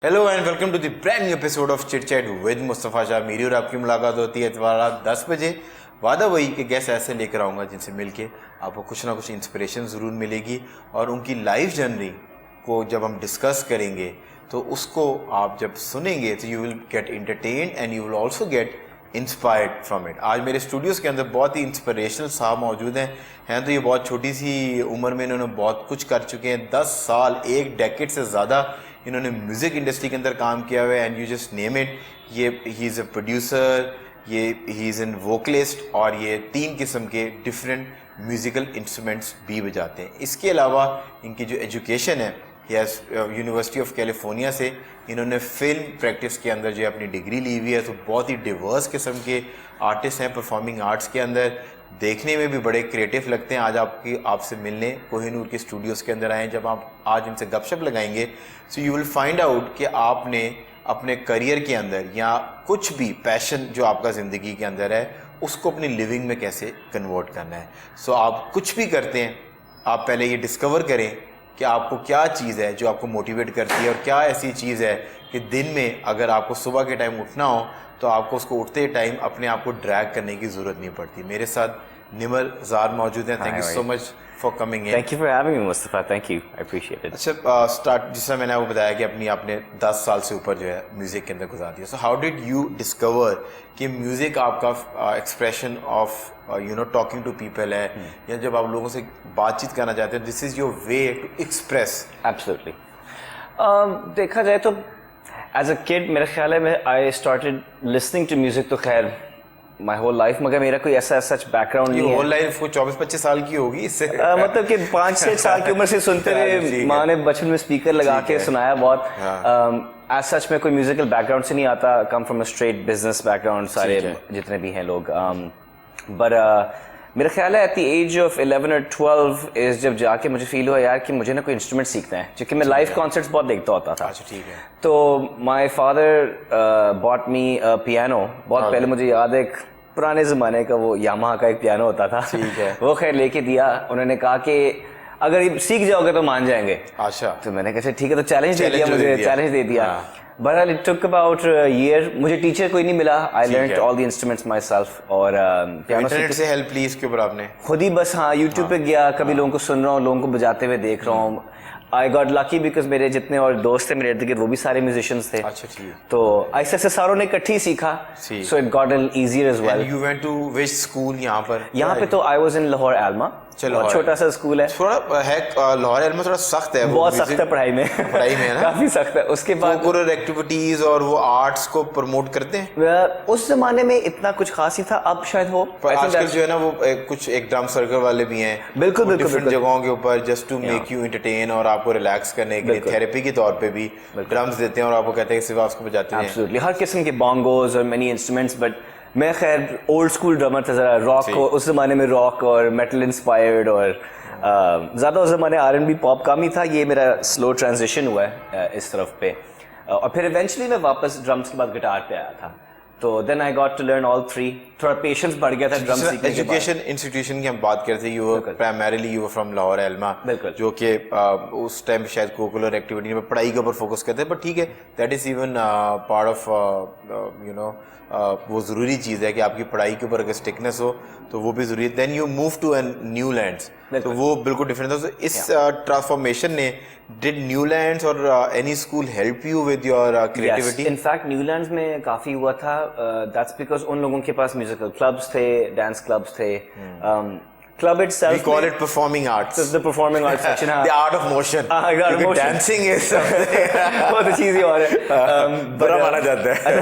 Hello and welcome to the brand new episode of chit chat with Mustafa Shah. मेरी और आपकी मुलाकात होती है इतवार रात 10 बजे। वादा वही कि गेस्ट ऐसे लेकर आऊँगा जिनसे मिलके आपको कुछ ना कुछ इंस्पिरेशन ज़रूर मिलेगी और उनकी लाइफ जर्नी को जब हम डिस्कस करेंगे तो उसको आप जब सुनेंगे तो you will get entertain and you will also get inspired from it. आज मेरे स्टूडियोज़ के अंदर बहुत ही इंस्पिरेशनल साहब मौजूद हैं तो ये बहुत छोटी सी उम्र में इन्होंने बहुत कुछ कर चुके हैं। 10 साल, एक डेकेड से ज़्यादा इन्होंने म्यूज़िक इंडस्ट्री के अंदर काम किया हुआ है and you just name it. ये ही इज़ अ प्रोड्यूसर, ये ही इज़ एन वोकलिस्ट और ये 3 किस्म के डिफरेंट म्यूज़िकल इंस्ट्रूमेंट्स भी बजाते हैं। इसके अलावा इनकी जो एजुकेशन है यस यूनिवर्सिटी ऑफ कैलिफोर्निया से इन्होंने फिल्म प्रैक्टिस के अंदर जो अपनी डिग्री ली हुई है। तो बहुत ही डिवर्स किस्म के आर्टिस्ट हैं परफॉर्मिंग आर्ट्स के अंदर, देखने में भी बड़े क्रिएटिव लगते हैं। आज आपसे मिलने कोहिनूर के स्टूडियोज़ के अंदर आए। जब आप आज इनसे गपशप लगाएंगे so you will find out कि आपने अपने करियर के अंदर या कुछ भी पैशन जो आपका ज़िंदगी के अंदर है उसको अपनी लिविंग में कैसे कन्वर्ट करना है। सो आप कुछ भी करते हैं, आप पहले ये डिस्कवर करें कि आपको क्या चीज़ है जो आपको मोटिवेट करती है और क्या ऐसी चीज़ है कि दिन में अगर आपको सुबह के टाइम उठना हो तो आपको उसको उठते टाइम अपने आप को ड्रैग करने की ज़रूरत नहीं पड़ती। मेरे साथ निमर ज़ार मौजूद हैं। Thank you so much for coming in. Thank you for having me, Mustafa. Thank you. I appreciate it. अच्छा, स्टार्ट जिस तरह मैंने आपको बताया कि आपने 10 साल से ऊपर जो है म्यूज़िक के अंदर गुजार दिया। So how did you discover कि म्यूज़िक आपका expression of talking to people है या जब आप लोगों से बातचीत करना चाहते हैं, this is your way to express? Absolutely. देखा जाए तो as a kid मेरा ख्याल है I started listening to music तो खैर my whole life, मगर मेरा कोई ऐसा सच बैकग्राउंड नहीं है। होल लाइफ को 24-25 साल की होगी इससे मतलब कि 5-6 साल की उम्र से सुनते हुए माँ ने बचपन में स्पीकर लगा के सुनाया बहुत। एज सच में कोई म्यूजिकल बैकग्राउंड से नहीं आता, come from a straight business background सारे जितने भी हैं लोग। बट मेरा ख्याल है एट द एज ऑफ 11 और 12 इज जब जाके मुझे फील हुआ यार कि मुझे ना कोई इंस्ट्रूमेंट सीखना है, क्योंकि मैं लाइव कॉन्सर्ट्स बहुत देखता होता था। अच्छा, ठीक है। तो my father bot me piano. बहुत पहले मुझे याद है एक पुराने ज़माने का वो यामाहा का एक पियानो होता था, ठीक है। वो खैर लेके दिया। उन्होंने कहा कि अगर ये सीख जाओगे तो मान जाएंगे। अच्छा, तो मैंने कहा ठीक है, तो चैलेंज दे दिया मुझे, चैलेंज दे दिया। बहरहाल इट टुक अबाउट ईयर, मुझे टीचर कोई नहीं मिला। I learned all the instruments my self. और इंटरनेट से हेल्प ली इसके ऊपर आपने? खुद ही बस यूट्यूब पे गया, कभी लोगों को सुन रहा हूँ, लोगों को बजाते हुए देख रहा हूँ। आई गॉट लकी बिकॉज मेरे जितने और दोस्त थे मेरे इर्द गिर्द वो भी सारे म्यूजिशियंस थे। अच्छा, ठीक। तो ऐसे से सारों ने इकट्ठी सीखा, so it got easier as well. You went to which school? यहाँ पे तो I was in Lahore Alma. चलो, छोटा सा स्कूल है, थोड़ा है लाहौर एल्मा, थोड़ा सख्त है, बहुत सख्त है पढ़ाई में है ना काफी सख्त है। उसके बाद कोकुलर एक्टिविटीज और वो आर्ट्स को प्रमोट करते हैं। उस जमाने में इतना कुछ खास ही था, अब शायद हो। आजकल जो है ना वो कुछ एक ड्रम सर्कल वाले भी हैं, बिल्कुल डिफरेंट जगहों के ऊपर just to make you entertain और आपको रिलैक्स करने के लिए थेरेपी के तौर पे भी ड्रम्स देते हैं और आपको कहते हैं कि सिर्फ आप उसको बजाते हैं। एब्सोल्युटली, हर किस्म के बॉन्गोज और मेनी इंस्ट्रूमेंट्स। बट मैं खैर ओल्ड स्कूल ड्रमर था, जरा रॉक, उस जमाने में रॉक और मेटल इंस्पायर्ड और ज़्यादा उस ज़माने R&B पॉप कम ही था। ये मेरा स्लो ट्रांजिशन हुआ है इस तरफ पे। और फिर इवेंचुअली मैं वापस ड्रम्स के बाद गिटार पे आया था। तो then I got to learn all three. थोड़ा पेशेंस बढ़ गया था ड्रम सीखने के बाद। एजुकेशन इंस्टीट्यूशन की हम बात करते हैं, you primarily you from Lahore Elma, जो कि उस टाइम शायद कोकुलर एक्टिविटी में पढ़ाई के ऊपर फोकस करते हैं, बट ठीक है, that is even part of वो ज़रूरी चीज़ है कि आपकी पढ़ाई के ऊपर अगर स्टिकनेस हो तो वो भी ज़रूरी है। Then you move to an new lands, तो वो बिल्कुल डिफरेंट था। तो इस ट्रांसफॉर्मेशन ने डिड न्यू लैंड्स और any school help you with your creativity? In fact new lands में काफ़ी हुआ था। दैट्स बिकॉज उन लोगों के पास म्यूजिकल क्लब्स थे, डांस क्लब्स थे। Club itself, we call it performing arts. The performing arts section, the art of motion. Because dancing is बहुत अच्छी चीज़ और है, बड़ा माना जाता है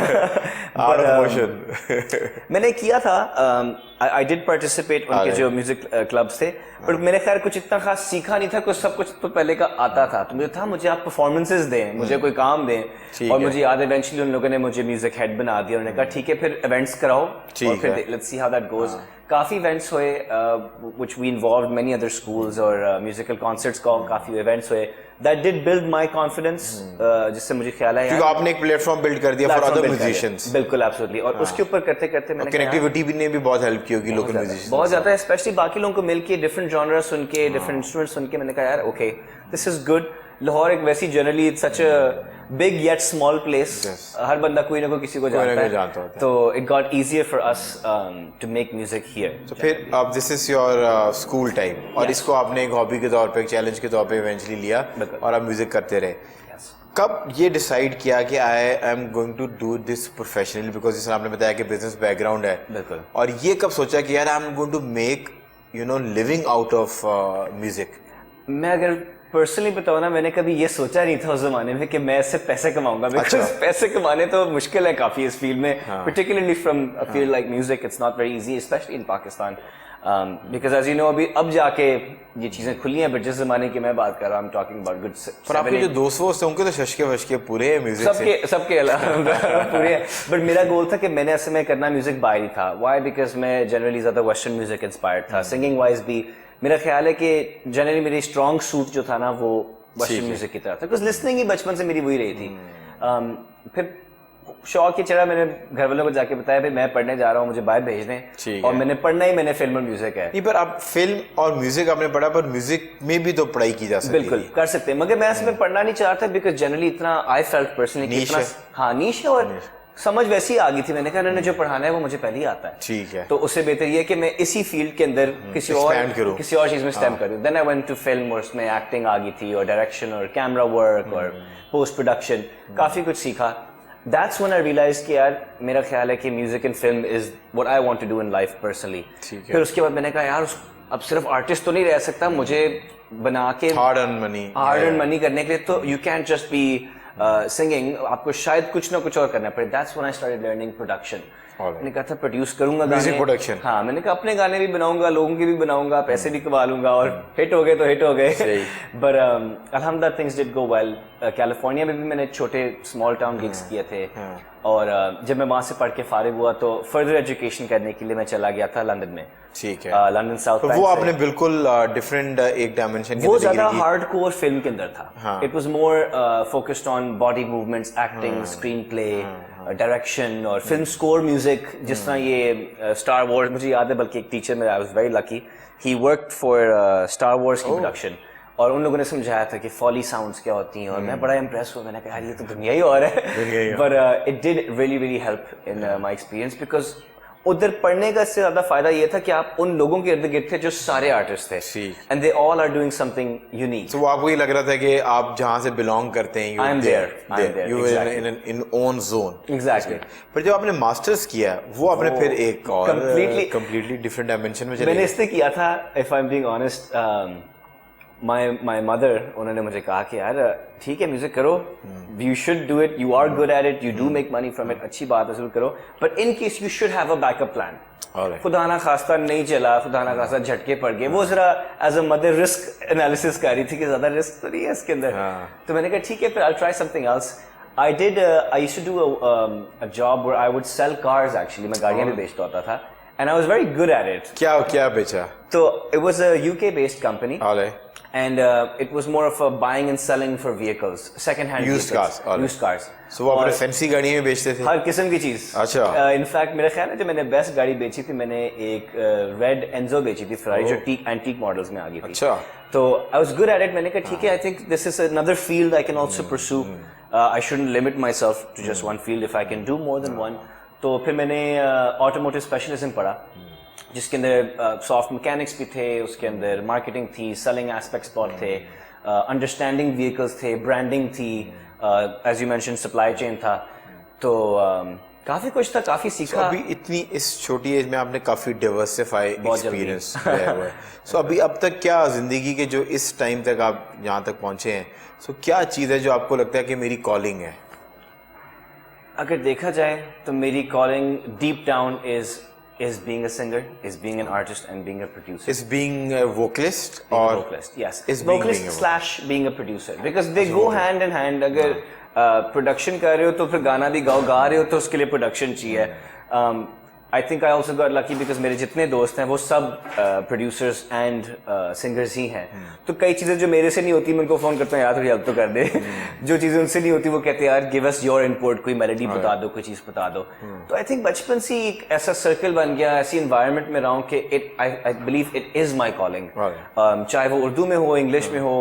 art of motion। मैंने किया था, I did participate उनके जो म्यूजिक क्लब्स थे, बट मैंने खैर कुछ इतना खास सीखा नहीं था, कुछ सब कुछ तो पहले का आता था। तो मुझे आप परफॉर्मेंसेस दें, मुझे कोई काम दें। और मुझे याद है इवेंचुअली उन लोगों ने मुझे म्यूजिक हेड बना दिया। उन्होंने कहा ठीक है फिर इवेंट्स कराओ और फिर let's see how that goes. काफ़ी इवेंट्स हुए which we involved many other schools और म्यूजिकल कॉन्सर्ट्स का काफ़ी इवेंट्स हुए। That did build my confidence, जिससे मुझे ख्याल है क्योंकि आपने एक प्लेटफॉर्म बिल्ड कर दिया फॉर अदर म्यूजिशियंस। बिल्कुल, एब्सोल्युटली। और उसके ऊपर करते करते मैंने कनेक्टिविटी भी ने भी बहुत हेल्प की होगी लोकल म्यूजिशियंस, बहुत ज़्यादा, स्पेशली बाकी लोगों को मिलके डिफरेंट जॉनर सुन के, डिफरेंट इंस्ट्रूमेंट सुन के मैंने कहा यार okay this is good. Lahore एक वैसी generally such a big yet small place, हर बंदा कोई ना कोई किसी को जानता है, तो it got easier for us to make music here. तो फिर अब this is your school time, और इसको आपने एक हॉबी के तौर पे, एक चैलेंज के तौर पे इवेंचुअली लिया और आप म्यूजिक करते रहे। कब ये डिसाइड किया कि I am going to do this professionally, because जैसे आपने बताया कि बिजनेस बैकग्राउंड है, बिल्कुल, और ये कब सोचा कि यार I am going to make you know living out of music? मैं अगर पर्सनली बताऊँ ना, मैंने कभी ये सोचा नहीं था उस जमाने में कि मैं इससे पैसे कमाऊंगा, बिकॉज पैसे कमाने तो मुश्किल है काफी इस फील्ड में, particularly from a field like music, it's not very easy, specially in Pakistan, because as you know अभी अब जाके ये चीजें खुली हैं, बट जिस जमाने की मैं बात कर रहा हूँ, टॉकिंग अबाउट गुड। पर आपके जो दोस्त हैं उनके तो शशके वशके पूरे हैं म्यूजिक से, सबके पूरे हैं, बट मेरा गोल था कि मैंने असल में करना म्यूजिक बाहर ही था। व्हाई? बिकॉज मैं जनरली ज्यादा वेस्टर्न म्यूजिक इंस्पायर्ड था, सिंगिंग वाइज भी मेरा ख्याल है कि जनरली मेरी स्ट्रॉन्ग सूट जो था ना वो वेस्टर्न म्यूजिक की तरफ था, बिकॉज लिसनिंग ही बचपन से मेरी वही रही थी। फिर शौक ही चढ़ा, मैंने घर वालों को जाके बताया भाई मैं पढ़ने जा रहा हूँ, मुझे बाहर भेज दें, और मैंने पढ़ना ही मैंने फिल्म और म्यूजिक है। नहीं, पर आप फिल्म और म्यूजिक आपने पढ़ा, पर म्यूजिक में भी तो पढ़ाई की जा सकती है। बिल्कुल कर सकते हैं, मगर मैं इसमें पढ़ना नहीं चाहता, बिकॉज जनरली इतना आई फेल्ट पर्सनली नीश है। हाँ नीश है, और समझ वैसी आ गई थी, मैंने कहा इन्होंने जो पढ़ाना है वो मुझे पहले ही आता है, ठीक है, तो उससे बेहतर ये है कि मैं इसी फील्ड के अंदर किसी और चीज में स्टेम करूं। Then I went to film, और उसमें एक्टिंग आ गई थी, और डायरेक्शन, और कैमरा वर्क, और पोस्ट प्रोडक्शन, काफी कुछ सीखा। दैट्स व्हेन आई रियलाइज कि यार मेरा ख्याल है कि music and film is what I want to do in life personally. फिर उसके बाद मैंने कहा यार अब सिर्फ आर्टिस्ट तो नहीं रह सकता, मुझे बना के हार्ड अर्न मनी करने के लिए तो you can just be singing, आपको शायद कुछ ना कुछ और करना पड़े। That's when I started learning production. मैंने कहा था प्रोड्यूस करूंगा गाने, प्रोडक्शन, हाँ मैंने कहा अपने गाने भी बनाऊंगा, लोगों के भी बनाऊंगा, पैसे भी कमा लूंगा, और हिट हो गए तो हिट हो गए। बट अल्हम्दुलिल्लाह things did go well. California में भी मैंने छोटे स्मॉल टाउन गिग्स किए थे, और जब मैं वहां से पढ़ के फारिग हुआ तो फर्दर एजुकेशन करने के लिए मैं चला गया था लंदन में। ठीक है, लंदन साउथ। तो वो आपने बिल्कुल डिफरेंट एक डायमेंशन, वो ज्यादा हार्डकोर फिल्म के अंदर था। It was more focused on body movements, acting, screen play, direction, और फिल्म स्कोर, म्यूजिक। जिस तरह ये स्टार वॉर्स, मुझे याद है, बल्कि एक टीचर मेरा, I was very lucky, he worked for star Wars की प्रोडक्शन, और उन लोगों ने समझाया था कि फॉली साउंड्स क्या होती हैं, और मैं बड़ा इम्प्रेस हुआ। मैंने कहा यार ये तो दुनिया ही और है, but it did really really help in my experience, because उधर पढ़ने का इससे ज्यादा फायदा ये था कि आप उन लोगों के इर्द गिर्द थे जो सारे आर्टिस्ट थे, and they all are doing something unique. तो आपको ये लग रहा था कि आप जहां से बिलोंग करते हैं, I am there, you were in own zone. Exactly. पर जब आपने मास्टर्स किया, वो आपने फिर एक और कंप्लीटली डिफरेंट डायमेंशन में चले। मैंने इसलिए किया था, if I am being honest, my mother, उन्होंने मुझे कहा कि यार ठीक है म्यूजिक करो, you should do it, you are good at it, you do make money from it, अच्छी बात है, जरूर करो, but in case you should have a backup plan. खुदा ना खास्ता नहीं चला, खुदा ना खास्ता झटके पड़ गए, वो जरा as a mother risk analysis कर रही थी कि ज्यादा रिस्क तो नहीं है इसके अंदर। तो मैंने कहा ठीक है, फिर I try something else. I used to do a job where I would sell cars actually, मैं गाड़ियाँ भी बेचता होता था, and I was very good at it. क्या बेचा? तो it was a UK based company. And it was more of a buying and selling for vehicles, second hand used cars. So वो अपने फैंसी गाड़ी में बेचते थे? हर किस्म की चीज। अच्छा। इनफैक्ट मेरा ख्याल है जो मैंने बेस्ट गाड़ी बेची थी, मैंने एक रेड एंजो बेची थी, फेरारी, जो एंटीक मॉडल्स में आ गई थी। अच्छा। तो I was good at it, मैंने कहा ठीक है, I think this is another field I can also pursue, I shouldn't limit myself to just one field if I can do more than one. तो फिर मैंने automotive स्पेशलिज्म पढ़ा, जिसके अंदर सॉफ्ट मैकेनिक्स भी थे, उसके अंदर मार्केटिंग थी, सेलिंग एस्पेक्ट्स बहुत थे, अंडरस्टैंडिंग व्हीकल्स थे, ब्रांडिंग थी, as you mention supply chain था, तो काफी कुछ था, काफी सीखा। अभी इतनी इस छोटी एज में आपने काफी डाइवर्सिफाई एक्सपीरियंस किया हुआ है। सो अभी अब तक क्या जिंदगी के जो इस टाइम तक आप यहाँ तक पहुंचे हैं, सो क्या चीज है जो आपको लगता है कि मेरी कॉलिंग है? अगर देखा जाए तो मेरी calling deep down is being a singer, is being an artist, and being a producer. Is being a vocalist or vocalist? Yes, is vocalist slash being a producer, because they go hand in hand. अगर production कर रहे हो तो फिर गाना भी गाओ, गा रहे हो तो उसके लिए प्रोडक्शन चाहिए। I think I also got lucky because मेरे जितने दोस्त हैं वो सब प्रोड्यूसर्स एंड सिंगर्स ही हैं। तो कई चीज़ें जो मेरे से नहीं होती मैं उनको फ़ोन करता हूँ यार थोड़ी हेल्प तो कर दे। जो चीज़ें उनसे नहीं होती वो कहते हैं यार गिव अस योर इनपुट, कोई मेलोडी बता दो, कोई चीज़ बता दो। तो आई थिंक बचपन से ही एक ऐसा सर्कल बन गया, ऐसी इन्वायरमेंट में रहा हूँ कि I believe it is my calling. चाहे वो उर्दू में हो, इंग्लिश में हो,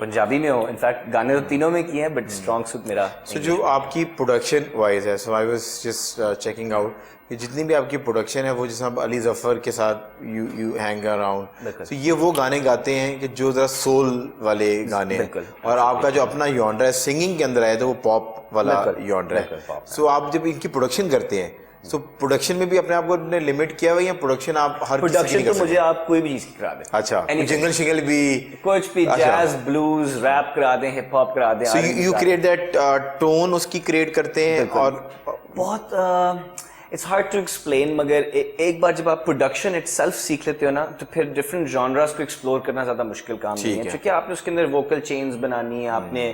पंजाबी में हो। इनफैक्ट गाने तो तीनों में किए हैं बट स्ट्रॉन्ग सूट मेरा। सो जो आपकी प्रोडक्शन वाइज है, so I was just checking out कि जितनी भी आपकी प्रोडक्शन है वो जैसे आप अली जफर के साथ यू हैंग अराउंड, तो ये वो गाने गाते हैं कि जो जरा सोल वाले गाने हैं, और आपका जो अपना यॉनर है सिंगिंग के अंदर आया तो वो पॉप वाला यॉनर है। सो आप जब इनकी प्रोडक्शन करते हैं तो प्रोडक्शन में भी अपने आप को ने लिमिट किया हुआ या प्रोडक्शन आप हर प्रोडक्शन तो मुझे आप कोई भी चीज करा दें। अच्छा, जिंगल शिंगल भी कुछ भी, जैज ब्लूज रैप करा दें, हिप हॉप करा दें। So you create that tone, उसकी क्रिएट करते हैं। और बहुत इट्स हार्ड टू एक्सप्लेन, मगर एक बार जब आप प्रोडक्शन इटसेल्फ सीख लेते हो ना तो फिर डिफरेंट जॉनरास को एक्सप्लोर करना ज्यादा मुश्किल काम नहीं है, क्योंकि आपने उसके अंदर वोकल चेन्स बनानी है, आपने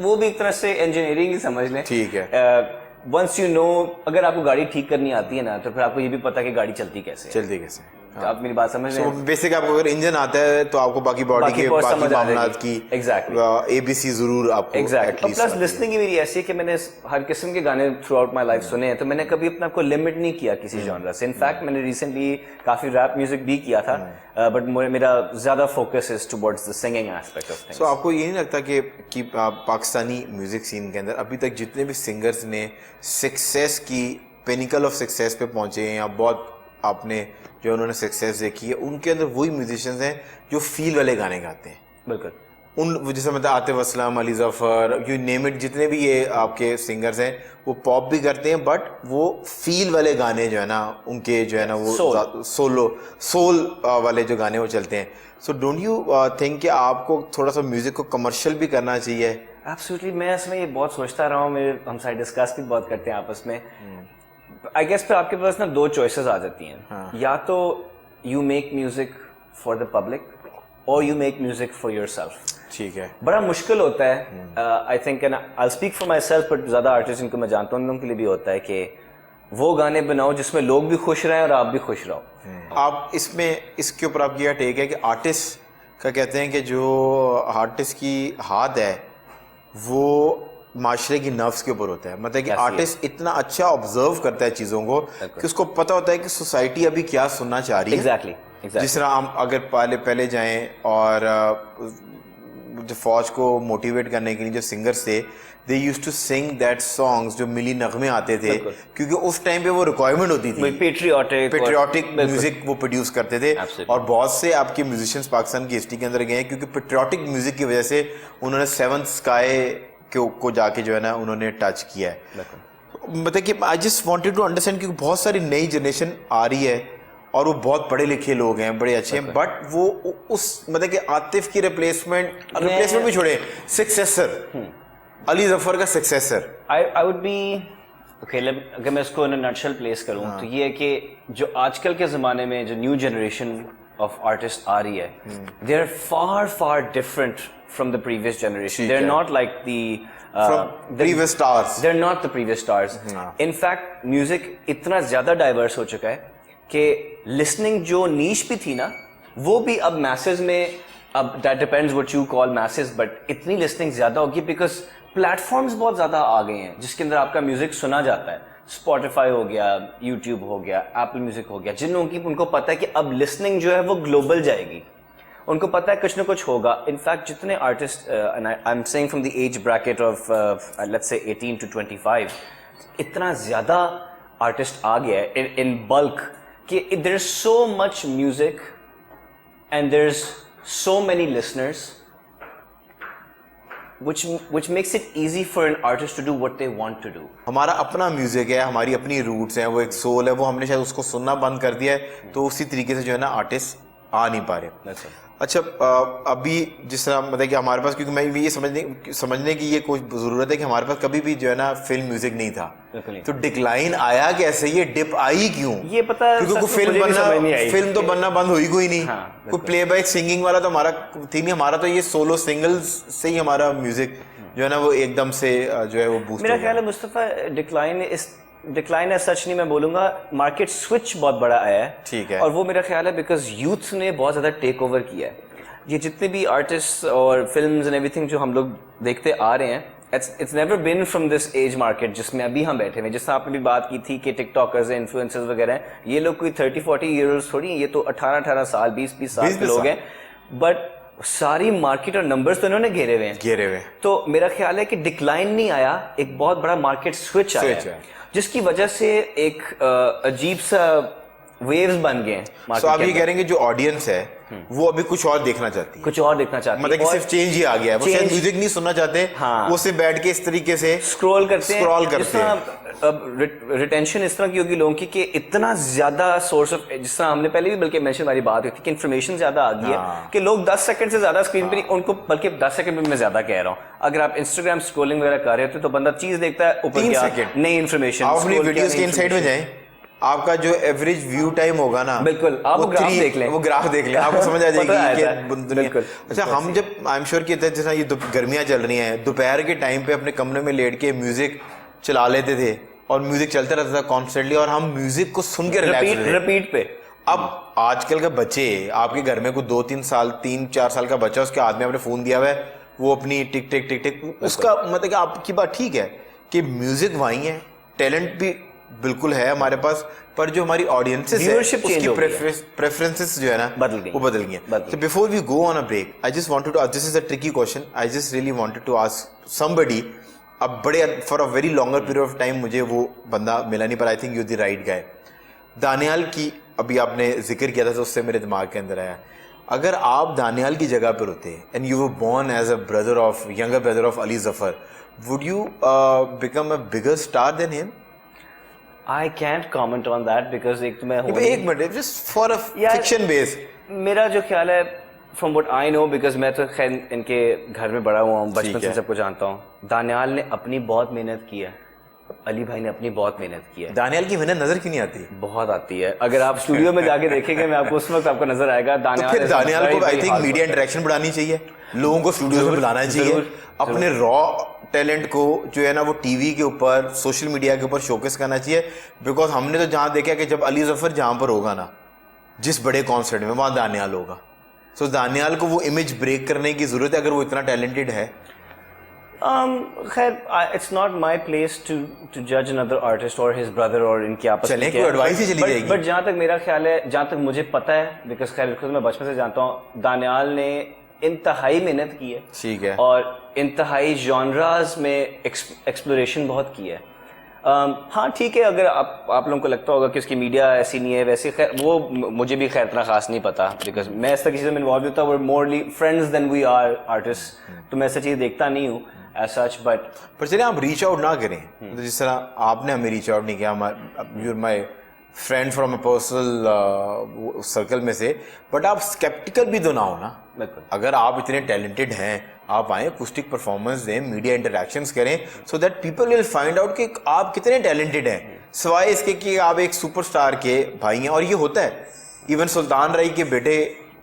वो भी एक तरह से इंजीनियरिंग ही समझ लें। ठीक है। वंस यू नो, अगर आपको गाड़ी ठीक करनी आती है ना तो फिर आपको ये भी पता है कि गाड़ी चलती कैसे है। तो आप मेरी बात समझ रहे हैं। बेसिक आपको अगर इंजन आता है तो आपको बाकी बॉडी के बाकी मामलात की एबीसी जरूर आपको एग्जैक्टली। प्लस लिसनिंग की मेरी ऐसी है कि मैंने हर किस्म के गाने थ्रू आउट माई लाइफ सुने हैं, तो मैंने कभी अपने आप को लिमिट नहीं किया किसी जॉनर से। इनफैक्ट मैंने रिसेंटली काफी रैप म्यूजिक भी किया था, बट मेरा ज्यादा focus is towards the singing aspect of things. So आपको ये नहीं लगता कि पाकिस्तानी म्यूजिक सीन के अंदर अभी तक जितने भी सिंगर्स ने सक्सेस की पिनिकल ऑफ सक्सेस पे पहुंचे हैं या बहुत आपने जो उन्होंने सक्सेस देखी है, उनके अंदर वही म्यूजिशियंस हैं जो फील वाले गाने गाते हैं? बिल्कुल। उन जैसे मतलब Atif Aslam, Ali Zafar, you name it, जितने भी ये आपके सिंगर्स हैं वो पॉप भी करते हैं बट वो फील वाले गाने जो है ना उनके जो है ना वो सोल वाले जो गाने वो चलते हैं। सो डोंट यू थिंक कि आपको थोड़ा सा म्यूजिक को कमर्शियल भी करना चाहिए? एब्सोल्युटली, मैं इसमें ये बहुत सोचता रहा हूँ, हम साइड डिस्कस भी बहुत करते हैं आपस में। आई गेस फिर आपके पास ना दो चॉइसेस आ जाती हैं। हाँ. या तो you make music for the public और you make music for yourself. ठीक है। बड़ा मुश्किल होता है। I think and I speak for my self, but ज्यादा आर्टिस्ट जिनको मैं जानता हूँ उन लोगों के लिए भी होता है कि वो गाने बनाओ जिसमें लोग भी खुश रहें और आप भी खुश रहो। आप इसके ऊपर आपकी क्या टेक है कि आर्टिस्ट का कहते हैं कि जो आर्टिस्ट की हाथ है वो माशरे की नफ्स के ऊपर होता है, मतलब कि आर्टिस्ट इतना अच्छा ऑब्जर्व करता है चीज़ों को कि उसको पता होता है कि सोसाइटी अभी क्या सुनना चाह रही है। Exactly. जिस तरह हम अगर पहले जाएं और जो फौज को मोटिवेट करने के लिए जो सिंगर्स थे, they used to sing that songs जो मिली नगमे आते थे, क्योंकि उस टाइम पे वो रिक्वायरमेंट होती थी, पेट्रियाटिक म्यूजिक वो प्रोड्यूस करते थे। और बहुत से आपके म्यूजिशियंस पाकिस्तान की हिस्ट्री के अंदर गए हैं क्योंकि पेट्रियाटिक म्यूजिक की वजह से उन्होंने सेवंथ स्काई को जाके जो है ना उन्होंने टच किया है। मतलब कि I just wanted to understand, क्योंकि बहुत सारी नई जनरेशन आ रही है और वो बहुत पढ़े लिखे लोग हैं, बड़े अच्छे हैं, बट वो उस मतलब कि आतिफ की रिप्लेसमेंट भी छोड़े, सक्सेसर अली जफर का successor I would be okay. अगर मैं इसको इन अ नटशेल प्लेस करूं तो ये है कि जो आजकल के ज़माने में जो न्यू जनरेशन ऑफ आर्टिस्ट आ रही है, they are far different from the previous generation. They're not like the previous stars. They're not the previous stars. In fact, music इतना ज़्यादा diverse हो चुका है कि listening जो niche भी थी ना, वो भी अब masses में, अब that depends what you call masses, but इतनी listening ज़्यादा होगी because platforms बहुत ज़्यादा आ गए हैं जिसके अंदर आपका music सुना जाता है। Spotify हो गया, YouTube हो गया, Apple Music हो गया, जिन लोगों की उनको पता है कि अब listening जो है वो global जाएगी, उनको पता है कुछ ना कुछ होगा। इनफैक्ट जितने artist, I am saying from the age bracket of let's say 18 to 25, इतना ज़्यादा आर्टिस्ट आ गया है इन बल्क कि there is so much music and there is so many listeners which makes it easy for an artist to do what they want to do. हमारा अपना music है, हमारी अपनी रूट्स हैं, वो एक सोल है, वो हमने शायद उसको सुनना बंद कर दिया है, तो उसी तरीके से जो है ना आर्टिस्ट आ नहीं पा रहे। अच्छा, अभी जिस तरह मतलब कि हमारे पास, क्योंकि मैं ये समझने की ये कोई ज़रूरत है कि हमारे पास कभी भी जो है ना फिल्म म्यूजिक नहीं था, तो डिक्लाइन आया कैसे, ये डिप आई क्यों? ये पता, क्योंकि फिल्म तो बनना बंद हुई कोई नहीं। हाँ, कोई प्लेबैक सिंगिंग वाला तो हमारा थीम ही, हमारा तो ये सोलो सिंगल्स से ही हमारा म्यूजिक जो है ना वो एकदम से जो है वो बूस्ट। मेरा ख्याल है मुस्तफा, डिक्लाइन डिक्लाइन है सच नहीं मैं बोलूंगा, मार्केट स्विच बहुत बड़ा आया है। ठीक है। और वो मेरा ख्याल है बिकॉज यूथ ने बहुत ज़्यादा टेक ओवर किया है। ये जितने भी आर्टिस्ट और फिल्म्स एंड एवरीथिंग जो हम लोग देखते आ रहे हैं, it's never been from this age market जिसमें अभी हम बैठे हुए हैं। जिससे आपने भी बात की थी कि टिकटॉकर्स हैं, इन्फ्लुएंसर्स वगैरह हैं, ये लोग कोई 30-40 ईयर्स थोड़ी हैं, ये तो 18-18 साल 20-20 साल के लोग हैं। बट सारी मार्केट और नंबर्स तो इन्होंने घेरे हुए हैं। तो मेरा ख्याल है कि डिक्लाइन नहीं आया, एक बहुत बड़ा मार्केट स्विच आया है, जिसकी वजह से एक अजीब सा वेव्स बन गए हैं। So आप ये कह रहे हैं कि जो ऑडियंस है वो अभी कुछ और देखना चाहती है, कुछ और देखना चाहती है, मतलब कि सिर्फ चेंज ही आ गया है, वो शायद म्यूजिक नहीं सुनना चाहते। हाँ। वो सिर्फ बैठ के इस तरीके से स्क्रॉल करते हैं। अब रिटेंशन इस तरह की होगी लोगों की कि इतना ज्यादा सोर्स ऑफ, जिस तरह हमने पहले भी बल्कि मेंशन वाली बात हुई थी कि इन्फॉर्मेशन ज्यादा आ गई है कि लोग 10 सेकंड से ज्यादा स्क्रीन पे उनको, बल्कि 10 सेकंड में मैं ज्यादा कह रहा हूँ, अगर आप इंस्टाग्राम स्क्रॉलिंग वगैरह कर रहे होते तो बंदा चीज देखता है ऊपर 3 सेकंड नई इन्फॉर्मेशन, आप अपनी वीडियोस के इनसाइड में जाएं, आपका जो एवरेज व्यू टाइम होगा ना, बिल्कुल आप वो ग्राफ देख लें, वो ग्राफ देख लें, आपको समझ आ जाएगी कि बिल्कुल। अच्छा, हम जब आई एम श्योर कि जैसा ये गर्मियां चल रही हैं, दोपहर के टाइम पे अपने कमरे में लेट के म्यूजिक चला लेते थे और म्यूजिक चलता रहता था कॉन्स्टेंटली और हम म्यूजिक को सुन के रिपीट पे। अब आजकल के बच्चे, आपके घर में कोई 2-3 साल 3-4 साल का बच्चा, उसके हाथ में आपने फोन दिया हुआ है, वो अपनी टिक टिक टिक टिक, उसका मतलब कि आपकी बात ठीक है कि म्यूजिक वही है, टैलेंट भी बिल्कुल है हमारे पास, पर जो हमारी ऑडियंसेस है उसकी प्रेफरेंसेस जो है ना वो बदल गई हैं। So before we go on a break, I just wanted to ask, this is a tricky question, I just really wanted to ask somebody, अब बड़े for a very longer period of time मुझे वो बंदा मिला नहीं, पर I think you're the right guy। Daniyal की अभी आपने जिक्र किया था तो उससे मेरे दिमाग के अंदर आया, अगर आप दानियाल की जगह पर होते and you were born as a brother of younger brother of Ali Zafar, would you become a bigger star than him? I can't comment on that because एक तो मैं एक minute, just for a fiction base, मेरा जो ख्याल है from what I know, because मैं तो खैर इनके घर में बड़ा हुआ हूँ, बचपन से सबको जानता हूँ। दानियाल ने अपनी बहुत मेहनत की है, अली भाई ने अपनी बहुत मेहनत की है। दानियाल की मेहनत नजर क्यों नहीं आती? बहुत आती है, अगर आप स्टूडियो में जाके देखेंगे मैं आपको उस वक्त आपको नजर आएगा। दानियाल तो फिर दानियाल को आई थिंक मीडिया इंटरेक्शन बढ़ानी चाहिए, लोगों को स्टूडियो में बुलाना चाहिए, अपने रॉ टैलेंट को जो है ना वो टीवी के ऊपर, सोशल मीडिया के ऊपर शोकेस करना चाहिए। बिकॉज हमने तो जहाँ देखा कि जब अली जफर जहाँ पर होगा ना, जिस बड़े कॉन्सर्ट में, वहाँ दानियाल होगा। सो दानियाल को वो इमेज ब्रेक करने की जरूरत है अगर वो इतना टैलेंटेड है। खैर it's not my place to जज अनदर आर्टिस्ट और हिज ब्रदर और इनकी आपस में कोई एडवाइस ही चली जाएगी। बट जहाँ तक मेरा ख्याल है, जहाँ तक मुझे पता है, बिकॉज खैर खुद मैं बचपन से जानता हूँ, दानियाल ने इंतहाई मेहनत की है, ठीक है, और इंतहाई जॉनराज में एक्सप्लोरेशन बहुत की है। हाँ ठीक है, अगर आप लोगों को लगता होगा कि उसकी मीडिया ऐसी नहीं है वैसे, खैर वो मुझे भी खैर इतना खास नहीं पता, बिकॉज मैं इस तरह की चीज़ों में इन्वॉल्व होता हूँ, morally friends than we are artist, तो मैं ऐसा चीज़ देखता नहीं हूँ एज सच। बट पर चलिए आप रीच आउट ना करें, तो जिस तरह आपने हमें रीच आउट नहीं किया, you my friend from a personal circle में से, बट आप स्केप्टिकल भी तो ना हो ना। अगर आप इतने टैलेंटेड हैं, आप आए अकूस्टिक परफॉर्मेंस दें, मीडिया इंटरेक्शंस करें, so that people will find out कि आप कितने टैलेंटेड हैं, सिवाय इसके कि आप एक सुपरस्टार के भाई हैं। और ये होता है, इवन सुल्तान रई के बेटे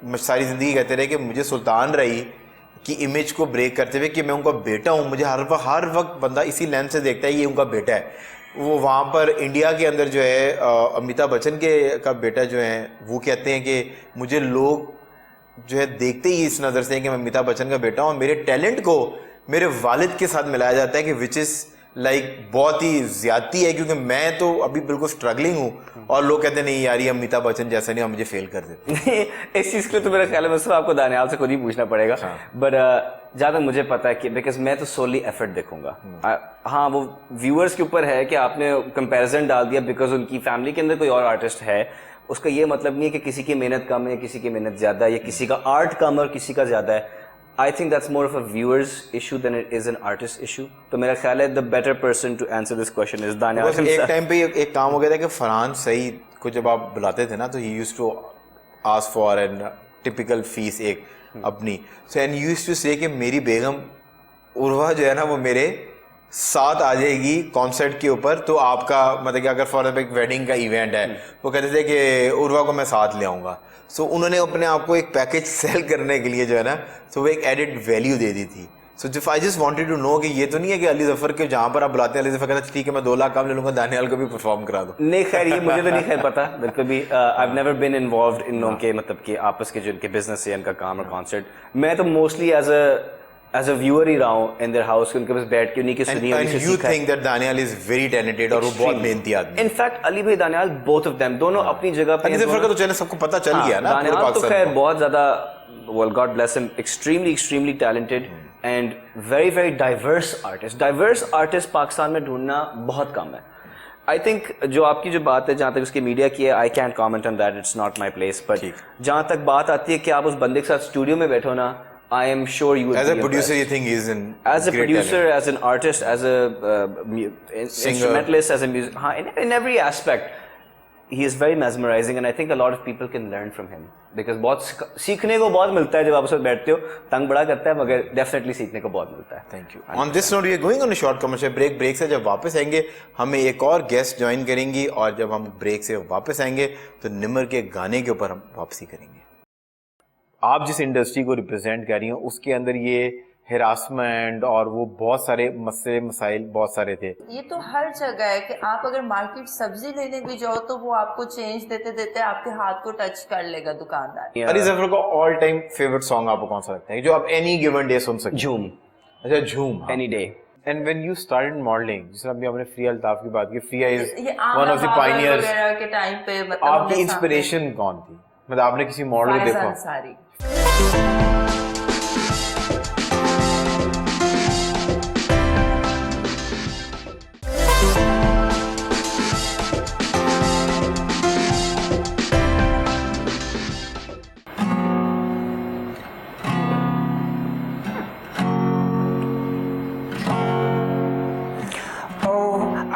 सारी ज़िंदगी कहते रहे कि मुझे सुल्तान रई की इमेज को ब्रेक करते हुए कि मैं उनका बेटा हूँ, मुझे हर वक्त बंदा इसी लेंस से देखता है ये उनका बेटा है। वो वहाँ पर इंडिया के अंदर जो है अमिताभ बच्चन के का बेटा जो है, वो कहते हैं कि मुझे लोग जो है देखते ही इस नज़र से कि मैं अमिताभ बच्चन का बेटा हूँ, और मेरे टैलेंट को मेरे वालिद के साथ मिलाया जाता है कि विच इज़ लाइक बहुत ही ज़्यादती है, क्योंकि मैं तो अभी बिल्कुल स्ट्रगलिंग हूँ और लोग कहते हैं नहीं यार ये अमिताभ बच्चन जैसा नहीं, मुझे फेल कर देते। इस चीज़ के लिए तो मेरा ख्याल है सिर्फ आपको दानियाल से खुद ही पूछना पड़ेगा। बट ज़्यादा मुझे पता है कि बिकॉज मैं तो सोली एफर्ट देखूंगा। हाँ वो व्यूअर्स के ऊपर है कि आपने कंपैरिजन डाल दिया बिकॉज उनकी फैमिली के अंदर कोई और आर्टिस्ट है, उसका ये मतलब नहीं है कि किसी की मेहनत कम है, किसी की मेहनत ज़्यादा है, या किसी का आर्ट कम है और किसी का ज़्यादा है। I think that's more of a viewer's issue than it is an artist issue. तो मेरा ख्याल है the better person to answer this question is Daniyal himself. एक टाइम पे एक काम हो गया था कि फरहान सईद को जब आप बुलाते थे ना, तो he used to ask for an typical fees एक अपनी, so and used to say कि मेरी बेगम उर्वा जो है ना वो मेरे साथ आ जाएगी कॉन्सर्ट के ऊपर, तो आपका मतलब कि अगर फॉर एक वेडिंग का इवेंट है, वो कहते थे कि उर्वा को मैं साथ ले आऊँगा। सो उन्होंने अपने आप को एक पैकेज सेल करने के लिए जो है ना, तो वो एक एडिड वैल्यू दे दी थी। So if I just wanted to know कि ये तो नहीं है कि अली जफर के जहाँ पर आप बुलाते हैं अली जफर कहता है ठीक है मैं 2 लाख काम ले लूंगा, दानियाल को भी परफॉर्म करा दो। नहीं खैर ये मुझे तो नहीं खैर पता बिल्कुल भी। I have never been involved in लोगों के मतलब कि आपस के जो इनके बिजनेस है इनका काम और कॉन्सर्ट। मैं तो मोस्टली एज अ व्यूअर ही रहा हूँ इन देयर हाउस, उनके पास बैठ के उन्हीं की सुनी and you think that Daniyal is very talented और वो बहुत मेहनती आदमी। इनफैक्ट अली भाई दानियाल बोथ ऑफ देम दोनों अपनी जगह पे। अली जफर का तो चैनल सबको पता चल गया ना, पूरे दानियाल तो पाकिस्तान खैर में। बहुत ज्यादा well God bless him, extremely talented and very diverse artist। diverse artist Pakistan में ढूंढना बहुत कम है। I think जो आपकी जो बात है जहाँ तक उसकी मीडिया की है, I can't comment on that, it's not my place, but जहाँ तक बात आती है कि आप उस बंदे के साथ स्टूडियो में बैठो ना, I am sure you would As a be producer, impressed. you think he's in As a great producer, talent. as an artist, as a instrumentalist, as a music, हाँ, in every aspect, he is very mesmerizing, and I think a lot of people can learn from him because बहुत सीखने को बहुत मिलता है जब आप उसमें बैठते हो। तंग बड़ा करता है मगर definitely सीखने को बहुत मिलता है। Thank you. On this note, we are going on a short commercial break. Break से जब वापस आएंगे हमें एक और गेस्ट ज्वाइन करेंगी और जब हम ब्रेक से वापस आएंगे तो निमर के गाने के ऊपर हम वापसी करेंगे। आप जिस इंडस्ट्री को रिप्रेजेंट कर रही हैं उसके अंदर ये हिरासमेंट और वो बहुत सारे मसले मसाइल बहुत सारे थे। ये तो हर जगह है कि आप अगर मार्केट सब्जी लेने भी जाओ तो वो आपको चेंज देते देते आपके हाथ को टच कर लेगा दुकानदार। अली जफर का ऑल टाइम फेवरेट सॉन्ग आपको कौन सा लगता है जो आप एनी गिवन डे सुन सकते हैं? झूम। अच्छा झूम। Any day. And when you started modelling, जिस तरह अभी आपने फ्रिया अल्ताफ की बात की, फ्रिया इज ये वन ऑफ द पायनियर्स वगैरह के टाइम पे मतलब आपकी इंस्पिरेशन कौन थी? मतलब आपने किसी मॉडल को देखा? Ansari.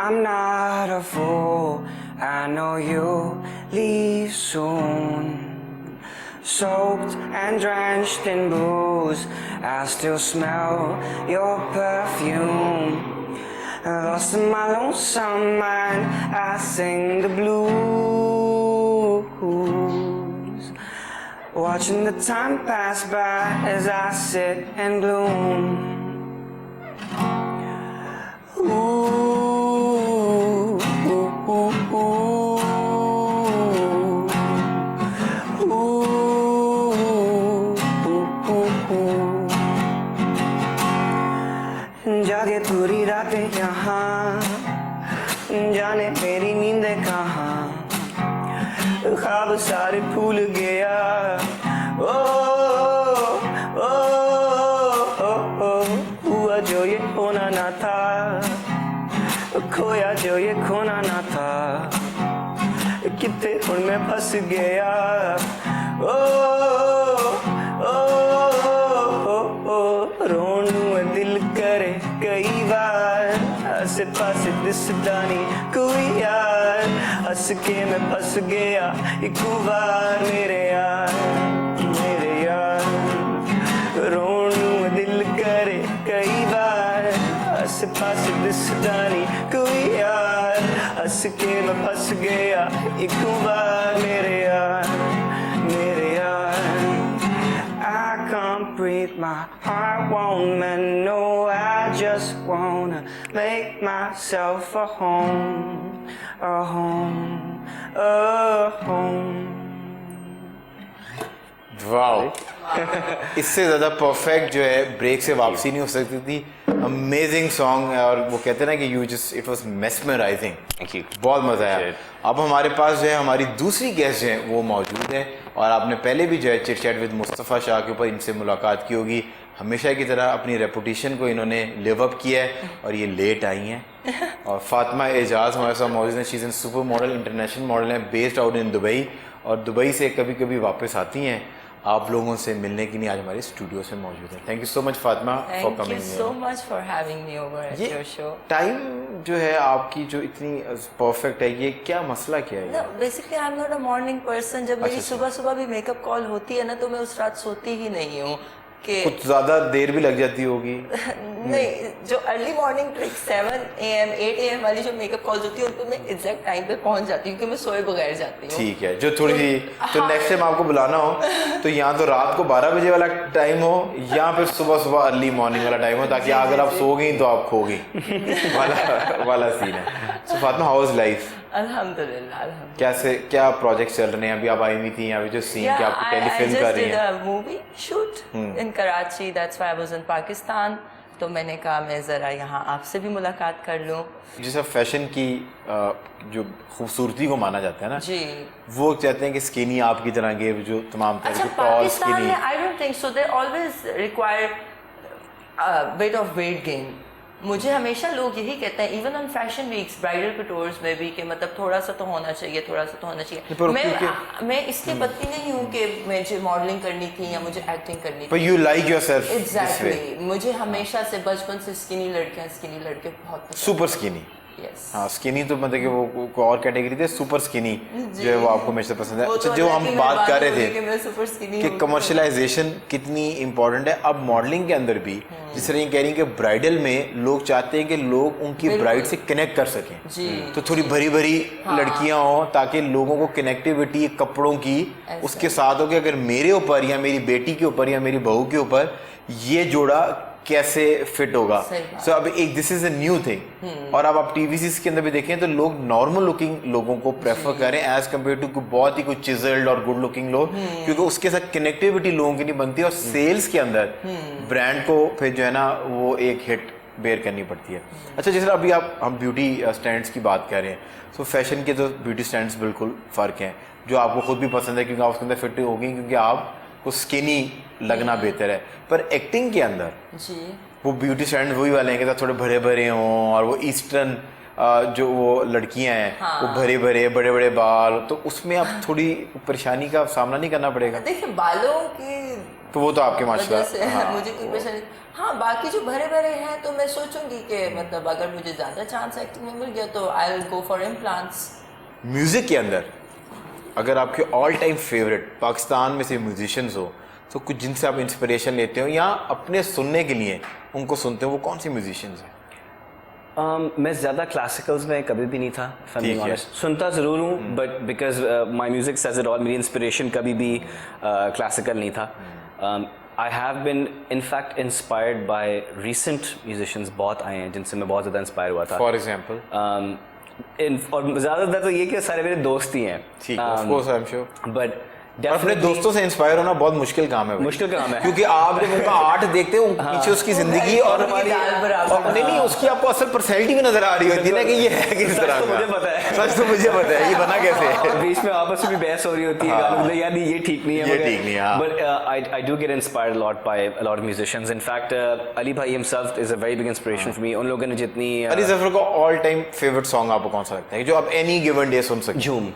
I'm not a fool, I know you'll leave soon. Soaked and drenched in booze, I still smell your perfume. Lost in my lonesome mind, I sing the blues. Watching the time pass by as I sit and gloom. जागे पूरी रातें यहाँ, जाने मेरी नींदें कहाँ, ख्वाब सारे भूल गया। ओ ओ ओ हुआ जो ये होना ना था, खोया जो ये खोना ना था, कितने उनमें फंस गया। ओ ओ ओ रोनू दिल करे कई बार, आसे पासे दिसदा नहीं कोई यार, हंस के मैं फंस गया एक बार मेरे यार, मेरे यार। रोनू दिल करे कई बार, आसे पासे दिसदा नहीं कोई यार, हंस के मैं फंस गया एक बार मेरे यार, मेरे यार। I can't breathe, my heart won't mend, no, I just wanna make myself a home, a home, a home. Wow इससे ज़्यादा परफेक्ट जो है ब्रेक से वापसी नहीं हो सकती थी। अमेजिंग सॉन्ग है और वो कहते हैं ना कि you just it was mesmerising. Thank you. बहुत मज़ा आया। अब हमारे पास जो है हमारी दूसरी गेस्ट जो है वो मौजूद है और आपने पहले भी जो है chit chat with Mustafa Shah के ऊपर इनसे मुलाकात की होगी। हमेशा की तरह अपनी रेपुटेशन को इन्होंने लिव अप किया है और ये लेट आई हैं। और फातिमा एजाज हमारे साथ मौजूद हैं। She is an super model, international model है, बेस्ड आउट इन दुबई और दुबई से कभी कभी वापस आती हैं आप लोगों से मिलने के लिए। आज हमारे स्टूडियो से मौजूद है। Thank you so much Fatima for Thank you coming. so much for having me over at your show. Time जो है आपकी जो इतनी परफेक्ट है, ये क्या मसला क्या है? No, basically I'm not a morning person. जब मेरी सुबह सुबह भी मेकअप कॉल होती है ना तो मैं उस रात सोती ही नहीं हूँ। कि कुछ ज्यादा देर भी लग जाती होगी। नहीं, जो early morning trick 7 AM 8 AM वाली जो मेकअप कॉल्स होती है उन पे मैं एग्जैक्ट टाइम पे पहुंच जाती हूँ, क्योंकि मैं सोए बगैर जाती हूँ। ठीक है, जो थोड़ी सी तो हाँ। नेक्स्ट टाइम आपको बुलाना हो तो यहाँ तो रात को 12 बजे वाला टाइम हो या फिर सुबह सुबह अर्ली मॉर्निंग वाला टाइम हो, ताकि अगर आप सो गई तो आप खो गई वाला सीन है। सो फातिमा, हाउ इज लाइफ? अल्हम्दुलिल्लाह, अल्हम्दुलिल्लाह। कैसे, क्या प्रोजेक्ट चल रहे हैं? अभी आप आई हुई थी, अभी जो सीन Yeah, के आपको I टेलीफिल्म कर just रही did हैं। a movie shoot in Karachi. That's why I was in Pakistan. तो मैंने कहा मैं ज़रा यहाँ आपसे भी मुलाकात कर लूँ। जैसे फैशन की जो खूबसूरती को माना जाता है ना, जी। वो कहते हैं कि स्किनी आपकी तरह के जो तमाम तरह अच्छा, के टॉल पाकिस्तान स्किनी। में I don't think so, they always require bit of weight gain. मुझे हमेशा लोग यही कहते हैं, even on fashion weeks, bridal coutures में भी, कि मतलब थोड़ा सा तो होना चाहिए, थोड़ा सा तो होना चाहिए। पर मैं इसलिए पत्ती नहीं हूँ कि मुझे मॉडलिंग करनी थी या मुझे एक्टिंग करनी पर थी। You like yourself this way. Exactly, मुझे हमेशा से बचपन से स्किनी लड़के बहुत पसंद। Super skinny. यस। हाँ, स्किनी तो मतलब कि वो कोई और कैटेगरी थी, सुपर स्किनी जो है वो आपको हमेशा पसंद है। वो अच्छा, तो जो अल्लाह हम की बात कर मेहरबानी रहे होगी थे कि मैं सुपर स्किनी कि हूँ। कमर्शलाइजेशन कितनी इंपॉर्टेंट है अब मॉडलिंग के अंदर भी। जिस तरह ये कह रही हैं कि ब्राइडल में लोग चाहते हैं कि लोग उनकी बिल्कुल। ब्राइड से कनेक्ट कर सकें, जी। तो थोड़ी भरी भरी लड़कियां हों, ताकि लोगों को कनेक्टिविटी कपड़ों की ऐसा। उसके साथ हो कि अगर मेरे ऊपर या मेरी बेटी के ऊपर या मेरी बहू के ऊपर ये जोड़ा कैसे फिट होगा। सही बात। सो अब एक this is a new thing. और अब आप टीवी के अंदर भी देखें तो लोग नॉर्मल लुकिंग लोगों को प्रेफर करें एज कम्पेयर टू बहुत ही कुछ चिजल्ड और गुड लुकिंग लोग, क्योंकि उसके साथ कनेक्टिविटी लोगों की नहीं बनती और सेल्स के अंदर ब्रांड को फिर जो है ना वो एक हिट बेयर करनी पड़ती है। अच्छा, जैसे अभी हम ब्यूटी स्टैंड्स की बात कर रहे हैं, तो फैशन के तो ब्यूटी स्टैंड्स बिल्कुल फ़र्क हैं, जो आपको खुद भी पसंद है क्योंकि आप उसके अंदर फिट हो गई, क्योंकि आपको स्किनी लगना बेहतर है। पर एक्टिंग के अंदर जी। वो ब्यूटी स्टैंड वही वाले हैं कि थोड़े भरे भरे हों, और वो ईस्टर्न जो वो लड़कियां हैं वो भरे भरे बड़े बड़े बाल, तो उसमें आप थोड़ी परेशानी का सामना नहीं करना पड़ेगा? देखिए, बालों की तो वो तो आपके वजह से माशाल्लाह। मुझे कोई परेशानी। हाँ, बाकी जो भरे भरे हैं तो मैं सोचूंगी कि मतलब अगर मुझे ज़्यादा चांस एक्टिंग में मिल गया तो I will go for implants. Music के अंदर अगर आपके ऑल टाइम फेवरेट पाकिस्तान में से म्यूजिशियंस हो, तो कुछ जिनसे आप इंस्पिरेशन लेते हो या अपने सुनने के लिए उनको सुनते हो, वो कौन से म्यूजिशियंस हैं? मैं ज़्यादा क्लासिकल्स में कभी भी नहीं था, ठीक है। ऑनेस्ट। सुनता ज़रूर हूँ, but because my music says it all, मेरी इंस्पिरेशन कभी भी क्लासिकल नहीं था। I have been in fact inspired by recent musicians, बहुत आए हैं जिनसे मैं बहुत ज़्यादा इंस्पायर हुआ था। For example? और ज़्यादातर तो ये कि सारे मेरे दोस्त ही हैं, ठीक है, of course I am sure. But और अपने दोस्तों से इंस्पायर होना बहुत मुश्किल काम है भाई। मुश्किल काम है। क्योंकि आप जब उनका आर्ट देखते हो पीछे उसकी जिंदगी और हमारी दाल बराबर। और नहीं उसकी आपको असल पर्सनैलिटी भी नजर आ रही होती है ना कि ये है किस तरह तो का। मुझे पता है। सच तो मुझे पता है ये बना कैसे है। बीच में आपस में भी बहस हो रही होती है, गालों में, यार नहीं ये ठीक नहीं है, ये ठीक नहीं है, हाँ। But I do get inspired lot by a lot of musicians. In fact Ali भाई himself is a very big inspiration for me. उन लोगों ने जितनी अली जफर का ऑल टाइम फेवरेट सॉन्ग आपको कौन सा लगता है जो आप एनी गिवन डे सुन सकते हैं? झूम,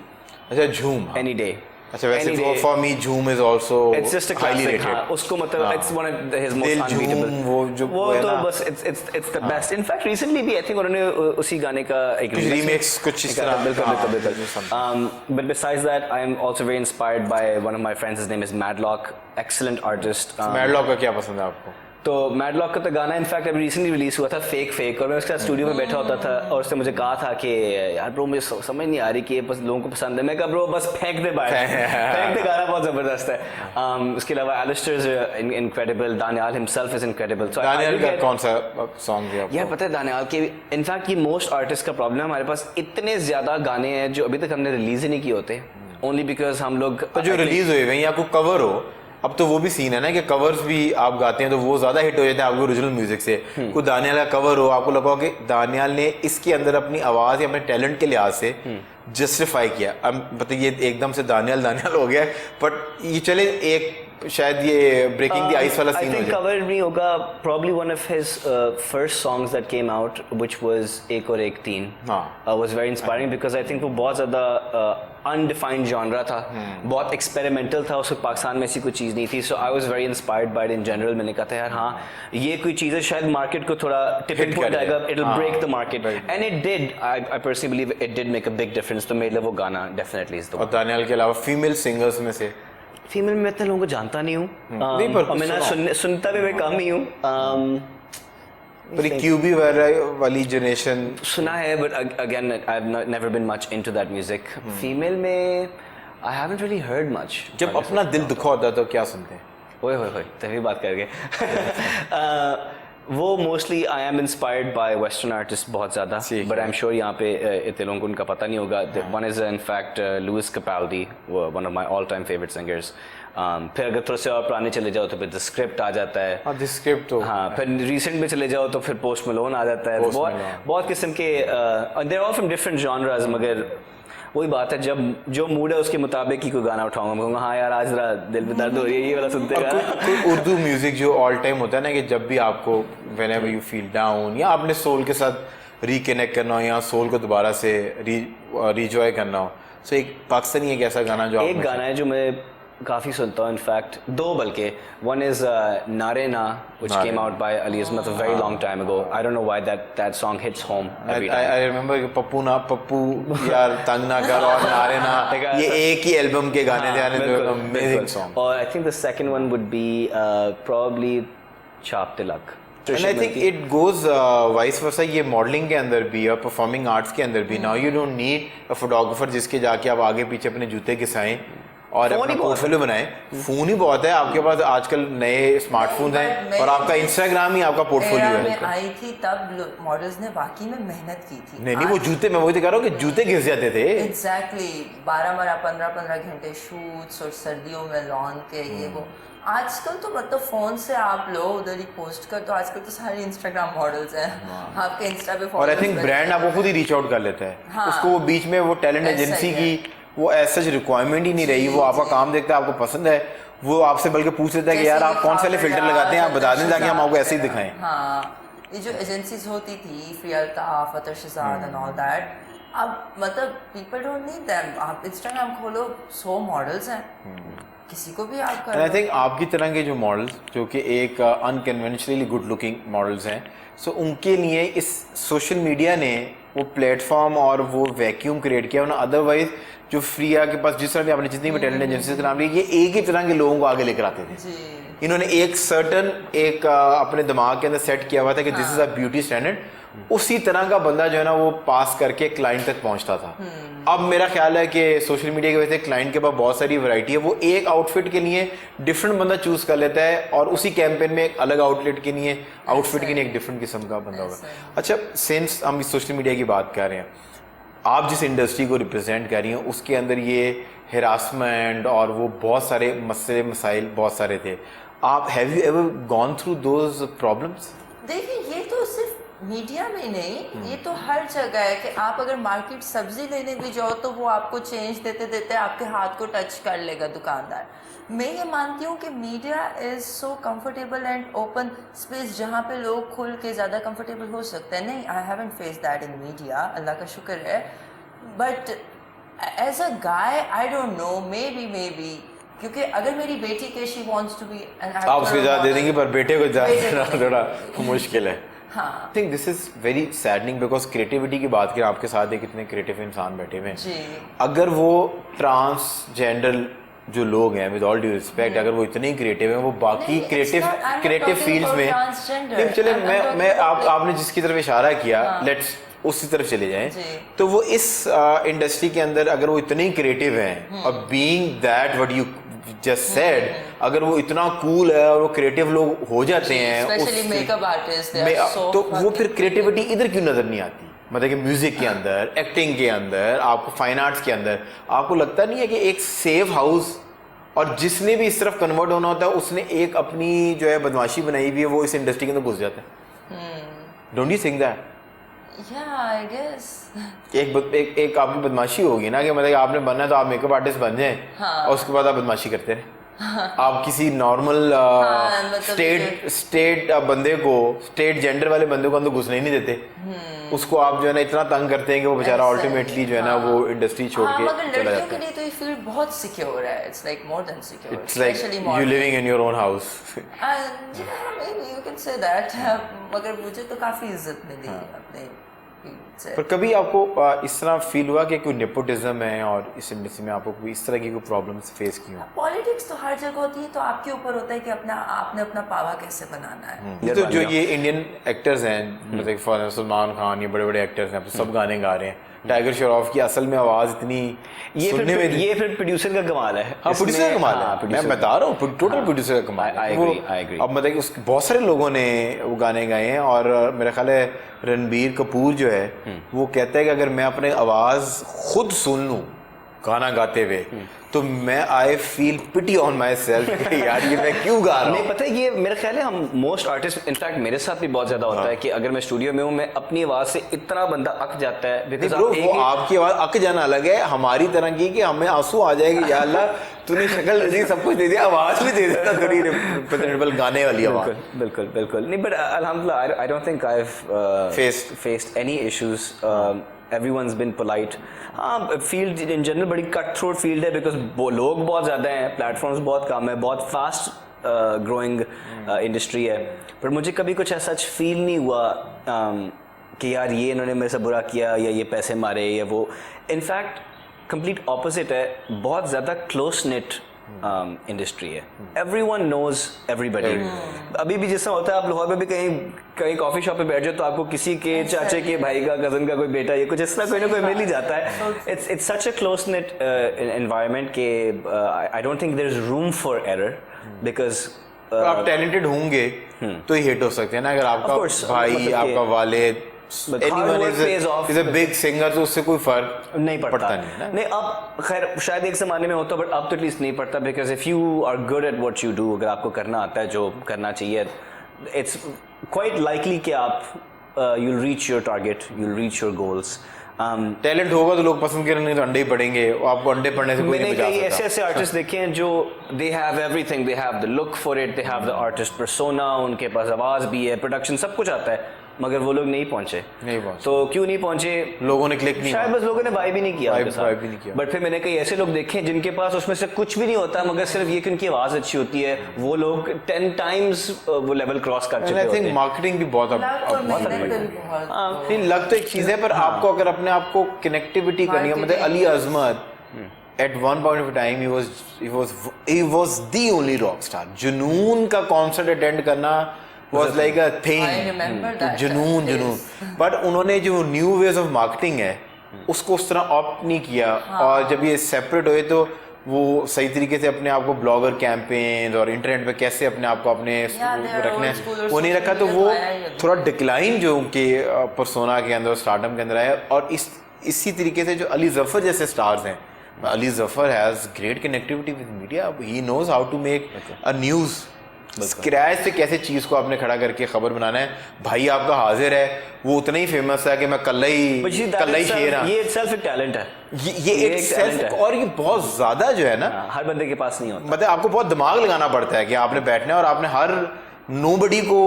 अच्छा, झूम। हाँ। Any day. अच्छा, वैसे Any day. फॉर मी झूम is also It's just a highly classic, rated. हाँ, उसको मतलब it's one of his most दिल unbeatable। झूम, वो है तो ना। बस it's the best। In fact recently भी आई थिंक उन्होंने उसी गाने का एक कुछ remix, कुछ इस तरह। बिल्कुल हाँ, बिल्कुल बिल्कुल। But besides that, I am also very inspired by one of my friends. His name is Madlock, excellent artist। मैडलॉक का क्या पसंद है आपको? तो मैडलॉक का तो गाना इनफैक्ट अभी रिसेंटली रिलीज हुआ था, फेक, और मैं उसके साथ स्टूडियो में बैठा होता था और उसने मुझे कहा था कि यार ब्रो मुझे समझ नहीं आ रही कि ये बस लोगों को पसंद है। मैं कहा ब्रो बस फेंक दे बाहर, फेंक दे, गाना बहुत ज़बरदस्त है। उसके अलावा Alistair is incredible, Daniyal himself is incredible. So Daniyal का कौन सा सॉन्ग है आपको? यार पता है दानियाल के इनफैक्ट ये मोस्ट आर्टिस्ट का प्रॉब्लम है, हमारे पास इतने ज़्यादा गाने हैं जो अभी तक हमने रिलीज ही नहीं किए होते, ओनली बिकॉज हम लोग तो जो रिलीज हुए हैं या कोई कवर हो, अब तो वो भी सीन है ना कि कवर्स भी आप गाते हैं तो वो ज्यादा हिट हो जाते हैं आपको ओरिजिनल म्यूजिक से। कोई दानियाल का कवर हो, आपको लगा कि दानियाल ने इसके अंदर अपनी आवाज या अपने टैलेंट के लिहाज से जस्टिफाई किया। अब मतलब ये एकदम से दानियाल हो गया, बट ये चले एक शायद ये ब्रेकिंग द आइस वाला सीन हो जाए। कवर नहीं होगा, probably one of his first songs that came out, which was एक और एक तीन, was very inspiring because I think वो बहुत ज़्यादा undefined genre था, बहुत experimental था, उसको पाकिस्तान में ऐसी कोई चीज़ नहीं थी। So I was very inspired by it in general। मैंने कहा था यार हाँ ये कोई चीज़ है, शायद मार्केट को थोड़ा tipping point आएगा, it'll break the market, and it did। I personally believe it did make a big difference। तो मेरे लिए वो गाना definitely is the one। और दानियाल के अलावा फीमेल सिंगर्स में से फीमेल में इतने लोगों को जानता नहीं हूँ नहीं, पर और मैं ना सुनता भी मैं कम ही हूँ पर क्यूबी वाली जनरेशन सुना है but again I have never been much into that music female में I haven't really heard much जब अपना दिल दुखा होता है तो क्या सुनते हैं? ओए होए होए तभी बात कर गए वो mostly I am inspired by western artist बहुत ज़्यादा बट आई एम श्योर यहाँ पे इतने लोगों को उनका पता नहीं होगा one is in fact Lewis Capaldi one of my all time favourite singers फिर अगर थोड़े से और पुराने चले जाओ तो फिर द स्क्रिप्ट आ जाता है द स्क्रिप्ट तो हाँ फिर रिसेंट में चले जाओ तो फिर पोस्ट मलोन आ जाता है बहुत किस्म के they're all from different genres मगर वही बात है जब जो मूड है उसके मुताबिक ही कोई गाना उठाऊंगा मैं कहूँगा हाँ यार आज जरा दिल में दर्द हो रही है ये वाला सुनते हैं कोई उर्दू म्यूजिक जो ऑल टाइम होता है ना कि जब भी आपको व्हेनेवर यू फील डाउन या आपने सोल के साथ रिकनेक्ट करना हो या सोल को दोबारा से रिजॉय करना हो सो एक पाकिस्तानी एक ऐसा गाना जो एक गाना है जो मैं काफ़ी सुनता हूँ इनफैक्ट दो बल्कि वन इज़ नारे ना which came out by Ali Azmat a very long time ago I don't know why that song hits home every time I remember Pappu यार तंग ना कर और नारे ना ये एक ही एल्बम के गाने थे अमेजिंग सॉन्ग और I think the second one would be probably चाप तिलक And I think it goes vice versa ये मॉडलिंग के अंदर भी और परफॉर्मिंग आर्ट्स के अंदर भी now you don't need a photographer जिसके जाके आप आगे पीछे अपने जूते घिसाएं और अपना पोर्टफोलियो बनाएं फोन ही बहुत है आपके पास आजकल नए स्मार्टफोन हैं और आपका इंस्टाग्राम ही आपका पोर्टफोलियो है मैं आई थी तब मॉडल्स ने वाकई में मेहनत की थी नहीं वो जूते मैं वही तो कह रहा हूँ कि जूते घिस जाते थे एग्जैक्टली 12-15 घंटे शूट्स और सर्दियों में लॉन के ये वो आजकल तो मतलब फोन से आप लो उधर ही पोस्ट कर तो आजकल तो सारे इंस्टाग्राम मॉडल्स हैं आपके इंस्टा पे और आई थिंक ब्रांड आपको खुद ही रीच आउट कर लेता है उसको वो बीच में वो टैलेंट एजेंसी की वो ऐसा रिक्वायरमेंट ही नहीं रही वो आपका काम देखता है आपको पसंद है वो आपसे बल्कि पूछ लेता है कि यार आप कौन से वाले फिल्टर लगाते हैं आप बता दें ताकि हम आपको ऐसे ही दिखाएं ये जो एजेंसीज होती थी फियल्ता फतर शहजाद एंड ऑल दैट अब मतलब पीपल डोंट नीड देम आप इंस्टाग्राम खोलो 100 मॉडल्स हैं किसी को भी आप कर आई थिंक आपकी तरह के जो मॉडल्स जो कि एक अनकन्वेंशनली गुड लुकिंग मॉडल्स हैं सो उनके लिए इस सोशल मीडिया ने वो प्लेटफॉर्म और वो वैक्यूम क्रिएट किया ना अदरवाइज जो फ्रिया के पास जिस तरह भी आपने जितनी भी टैलेंट एजेंसीज का नाम लिया ये एक ही तरह के लोगों को आगे लेकर आते थे इन्होंने एक सर्टन एक अपने दिमाग के अंदर सेट किया हुआ था कि this is a beauty standard उसी तरह का बंदा जो है ना वो पास करके क्लाइंट तक पहुंचता था अब मेरा ख्याल है कि सोशल मीडिया की वजह से क्लाइंट के पास बहुत सारी वैरायटी है वो एक आउटफिट के लिए डिफरेंट बंदा चूज कर लेता है और उसी कैंपेन में एक अलग आउटलेट के लिए आउटफिट के लिए एक डिफरेंट किस्म का बंदा होगा अच्छा सिंस हम इस सोशल मीडिया की बात कर रहे हैं आप जिस इंडस्ट्री को रिप्रेजेंट कर रही हैं उसके अंदर ये हिरासमेंट और वो बहुत सारे मसले मसाइल बहुत सारे थे आप have you ever gone through those problems देखिए ये तो सिर्फ मीडिया में नहीं ये तो हर जगह है कि आप अगर मार्केट सब्जी लेने भी जाओ तो वो आपको चेंज देते देते आपके हाथ को टच कर लेगा दुकानदार मैं ये मानती हूँ कि media is so comfortable and open space जहाँ पे लोग खुल के ज़्यादा कंफर्टेबल हो सकते हैं नहीं I haven't face that in media अल्लाह का शुक्र है but as a guy I don't know maybe क्योंकि अगर मेरी बेटी के she wants to be an actor आप उसके ज़्यादा दे देंगे पर बेटे को ज़्यादा थोड़ा मुश्किल है हाँ आई think this is very saddening because creativity की बात करें आपके साथ एक इतने क्रिएटिव इंसान बैठे हुए हैं अगर वो ट्रांसजेंडर जो लोग हैं विद ऑल ड्यू रिस्पेक्ट अगर वो इतने ही क्रिएटिव हैं वो बाकी क्रिएटिव फील्ड्स में नहीं चले मैं आपने जिसकी तरफ इशारा किया लेट्स उसी तरफ चले जाएं तो वो इस इंडस्ट्री के अंदर अगर वो इतने ही क्रिएटिव हैं और being that what you just said अगर वो इतना कूल है और वो क्रिएटिव लोग हो जाते हैं मेकअप आर्टिस्ट तो वो फिर क्रिएटिविटी इधर क्यों नजर नहीं आती मतलब कि म्यूजिक के अंदर एक्टिंग के अंदर आपको फाइन आर्ट्स के अंदर आपको लगता नहीं है कि एक सेफ हाउस और जिसने भी इस तरफ कन्वर्ट होना होता है उसने एक अपनी जो है बदमाशी बनाई हुई है वो इस इंडस्ट्री के अंदर घुस जाता है don't you think that I guess एक आपकी बदमाशी होगी ना कि मतलब आपने बनना है तो आप मेकअप आर्टिस्ट बन जाएं और उसके बाद आप बदमाशी करते रहे आप किसी नॉर्मल स्टेट बंदे को स्टेट जेंडर वाले बंदे को अंदर घुसने ही नहीं देते उसको आप जो है ना इतना तंग करते हैं कि वो बेचारा अल्टीमेटली जो है ना वो इंडस्ट्री छोड़ के चला जाता है तो ये फील्ड बहुत सिक्योर है it's like more than secure it's like you living in your own house you can say that मगर मुझे तो काफी इज्जत मिली अपने पर कभी आपको इस तरह फील हुआ कि कोई नेपोटिज्म है और इस इंडस्ट्री में आपको कोई इस तरह की कोई प्रॉब्लम्स फेस की हो? पॉलिटिक्स तो हर जगह होती है, तो आपके ऊपर होता है कि आपने अपना पावा कैसे बनाना है। तो जो ये इंडियन एक्टर्स हैं, मतलब फॉर सलमान खान, ये बड़े बड़े एक्टर्स हैं, सब गाने गा रहे हैं, टाइगर श्रॉफ की असल में आवाज इतनी सुनने में, ये फिर प्रोड्यूसर का कमाल है। हाँ, प्रोड्यूसर का कमाल है, मैं बता रहा हूँ, टोटल प्रोड्यूसर का कमाल है। I agree. अब मतलब कि उसके बहुत सारे लोगों ने वो गाने गाए हैं, और मेरा ख्याल है रणबीर कपूर जो है वो कहता है कि अगर मैं अपने आवाज खुद सुन लूँ गाना गाते हुए तो मैं I feel pity on myself, यार ये मैं क्यों गा रहा हूँ। नहीं, पता है ये मेरा ख्याल है हम मोस्ट आर्टिस्ट, इनफैक्ट मेरे साथ भी बहुत ज्यादा होता है कि अगर मैं स्टूडियो में हूँ, मैं अपनी आवाज से इतना बंदा अक जाता है, बिकॉज़ वो आपकी आवाज अक जाना अलग है, हमारी तरह की कि हमें आंसू आ जाएगी, या अल्लाह तूने शक्ल दे दी, सब कुछ दे दिया, आवाज भी दे देता, थोड़ी रिप्रेजेंटेबल गाने वाली आवाज। बिल्कुल बिल्कुल नहीं, बट अल्हम्दुलिल्लाह आई don't think I have faced any issues, everyone's been polite. हाँ, फील्ड इन जनरल बड़ी कट थ्रोट फील्ड है, बिकॉज लोग बहुत ज़्यादा हैं, प्लेटफॉर्म्स बहुत कम है, बहुत फास्ट ग्रोइंग इंडस्ट्री है, पर मुझे कभी कुछ ऐसा फील नहीं हुआ कि यार ये इन्होंने मेरे से बुरा किया या ये पैसे मारे या वो। इनफैक्ट कंप्लीट ऑपोजिट है, बहुत ज़्यादा क्लोज नेट इंडस्ट्री है, एवरीवन नोज एवरीबडी। अभी भी जैसा होता है, आप लाहौर में भी कहीं कॉफी शॉप पे बैठ जाओ तो आपको किसी के चाचे के भाई का, कजन का कोई बेटा, ये कुछ इस तरह कोई ना कोई मिल ही जाता है। It's such a close net environment के I don't think there is room for error, because आप टैलेंटेड होंगे तो ही हिट हो सकते हैं ना। अगर आपका भाई, आपका वालिद, anyone is a big singer, तो उससे कोई फर्क नहीं पड़ता नहीं ना। नहीं, अब खैर शायद एक ज़माने में होता, बट अब तो एटलीस्ट नहीं पड़ता, because if you are good at what you do, अगर आपको करना आता है जो करना चाहिए, इट्स क्वाइट लाइकली कि आप you'll reach your target, you'll reach your goals. Talent होगा तो लोग पसंद करेंगे, तो अंडे ही पड़ेंगे, आपको अंडे पड़ने से कोई नहीं बचा सकता। मैंने कई ऐसे आर्टिस्ट देखे हैं जो they have everything, they have the look for it, they have the artist persona, उनके पास आवाज़ भी है, प्रोडक्शन सब कुछ आता है, मगर वो लोग नहीं पहुंचे। तो क्यों नहीं पहुंचे? लोगों ने क्लिक नहीं, शायद बस लोगों ने वाइब ही नहीं किया उनके साथ। भी नहीं किया। बट फिर मैंने कई ऐसे लोग देखे जिनके पास उसमें से कुछ भी नहीं होता, मगर सिर्फ ये कि उनकी आवाज़ अच्छी होती है, वो लोग 10 टाइम्स वो लेवल क्रॉस कर चुके होते हैं। आई थिंक मार्केटिंग भी बहुत नहीं, लग तो एक चीज़ है, पर आपको अगर अपने आप को कनेक्टिविटी करनी है, मतलब अली अजमत at one point of time he was the only rock star. जुनून का कॉन्सर्ट अटेंड करना was like a thing. I remember that. जुनून बट उन्होंने जो न्यू वेज ऑफ मार्केटिंग है उसको उस तरह ऑप्ट नहीं किया। और जब ये सेपरेट हुए तो वो सही तरीके से अपने आप को ब्लॉगर कैंपेन और इंटरनेट पे कैसे अपने आप को अपने रखना है वो नहीं रखा, तो वो थोड़ा डिक्लाइन जो उनके पर्सोना के अंदर, स्टार्टअप के अंदर आया। और इसी तरीके से जो अली जफर जैसे स्टार्स हैं, Ali Zafar has great connectivity with media, he knows how to make a news, scratch से कैसे चीज़ को आपने खड़ा करके खबर बनाना है। भाई आपका हाजिर है, वो उतना ही फेमस है कि मैं कल ही शेर हाँ। ये इटसेल्फ एक टैलेंट है, ये एक सेल्फ, और ये बहुत ज़्यादा जो है ना, हर बंदे के पास नहीं होता। मतलब आपको बहुत दिमाग लगाना पड़ता है कि आपने बैठना है और आपने हर नोबडी को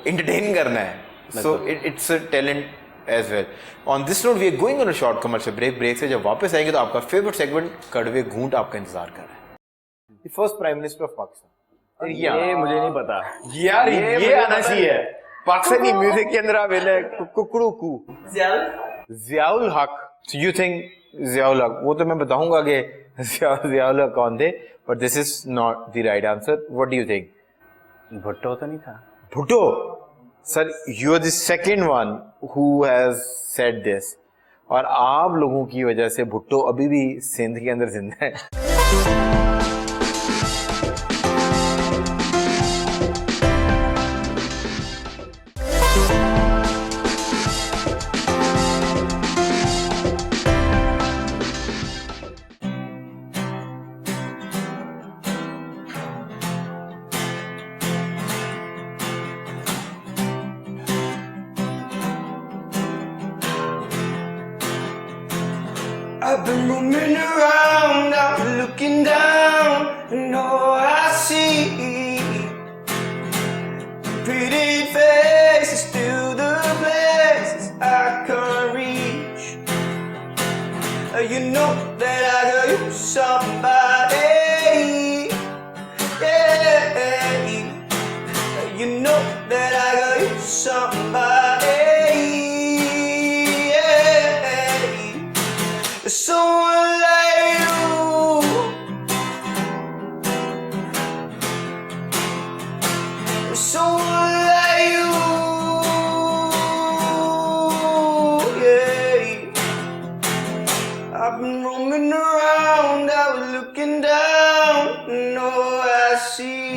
एंटरटेन करना है। So it's a talent as well. On this note, we are going on a short commercial break. Break से जब वापस आएंगे तो आपका फेवरेट सेगमेंट कड़वे घूंट आपका इंतजार कर रहा है। The first Prime Minister of Pakistan. ये मुझे नहीं पता यार, ये आना चाहिए। पाकिस्तानी म्यूजिक के अंदर आवेले कुकड़ू कू ज़ियाउल हक। So you think ज़ियाउल हक? वो तो मैं बताऊंगा कि ज़ियाउल हक कौन थे, but this is not the right answer. What do you think? Bhutto तो नहीं था? Bhutto sir, you are the second one who has said this, और आप लोगों की वजह से भुट्टो अभी भी सिंध के अंदर जिंदा है। I've been roaming around, I'm looking down, and all I see pretty faces, still the places I can't reach. You know that I got you somebody, yeah. You know that I got you somebody. someone like you. Yeah. I've been roaming around, I was looking down, no, I see.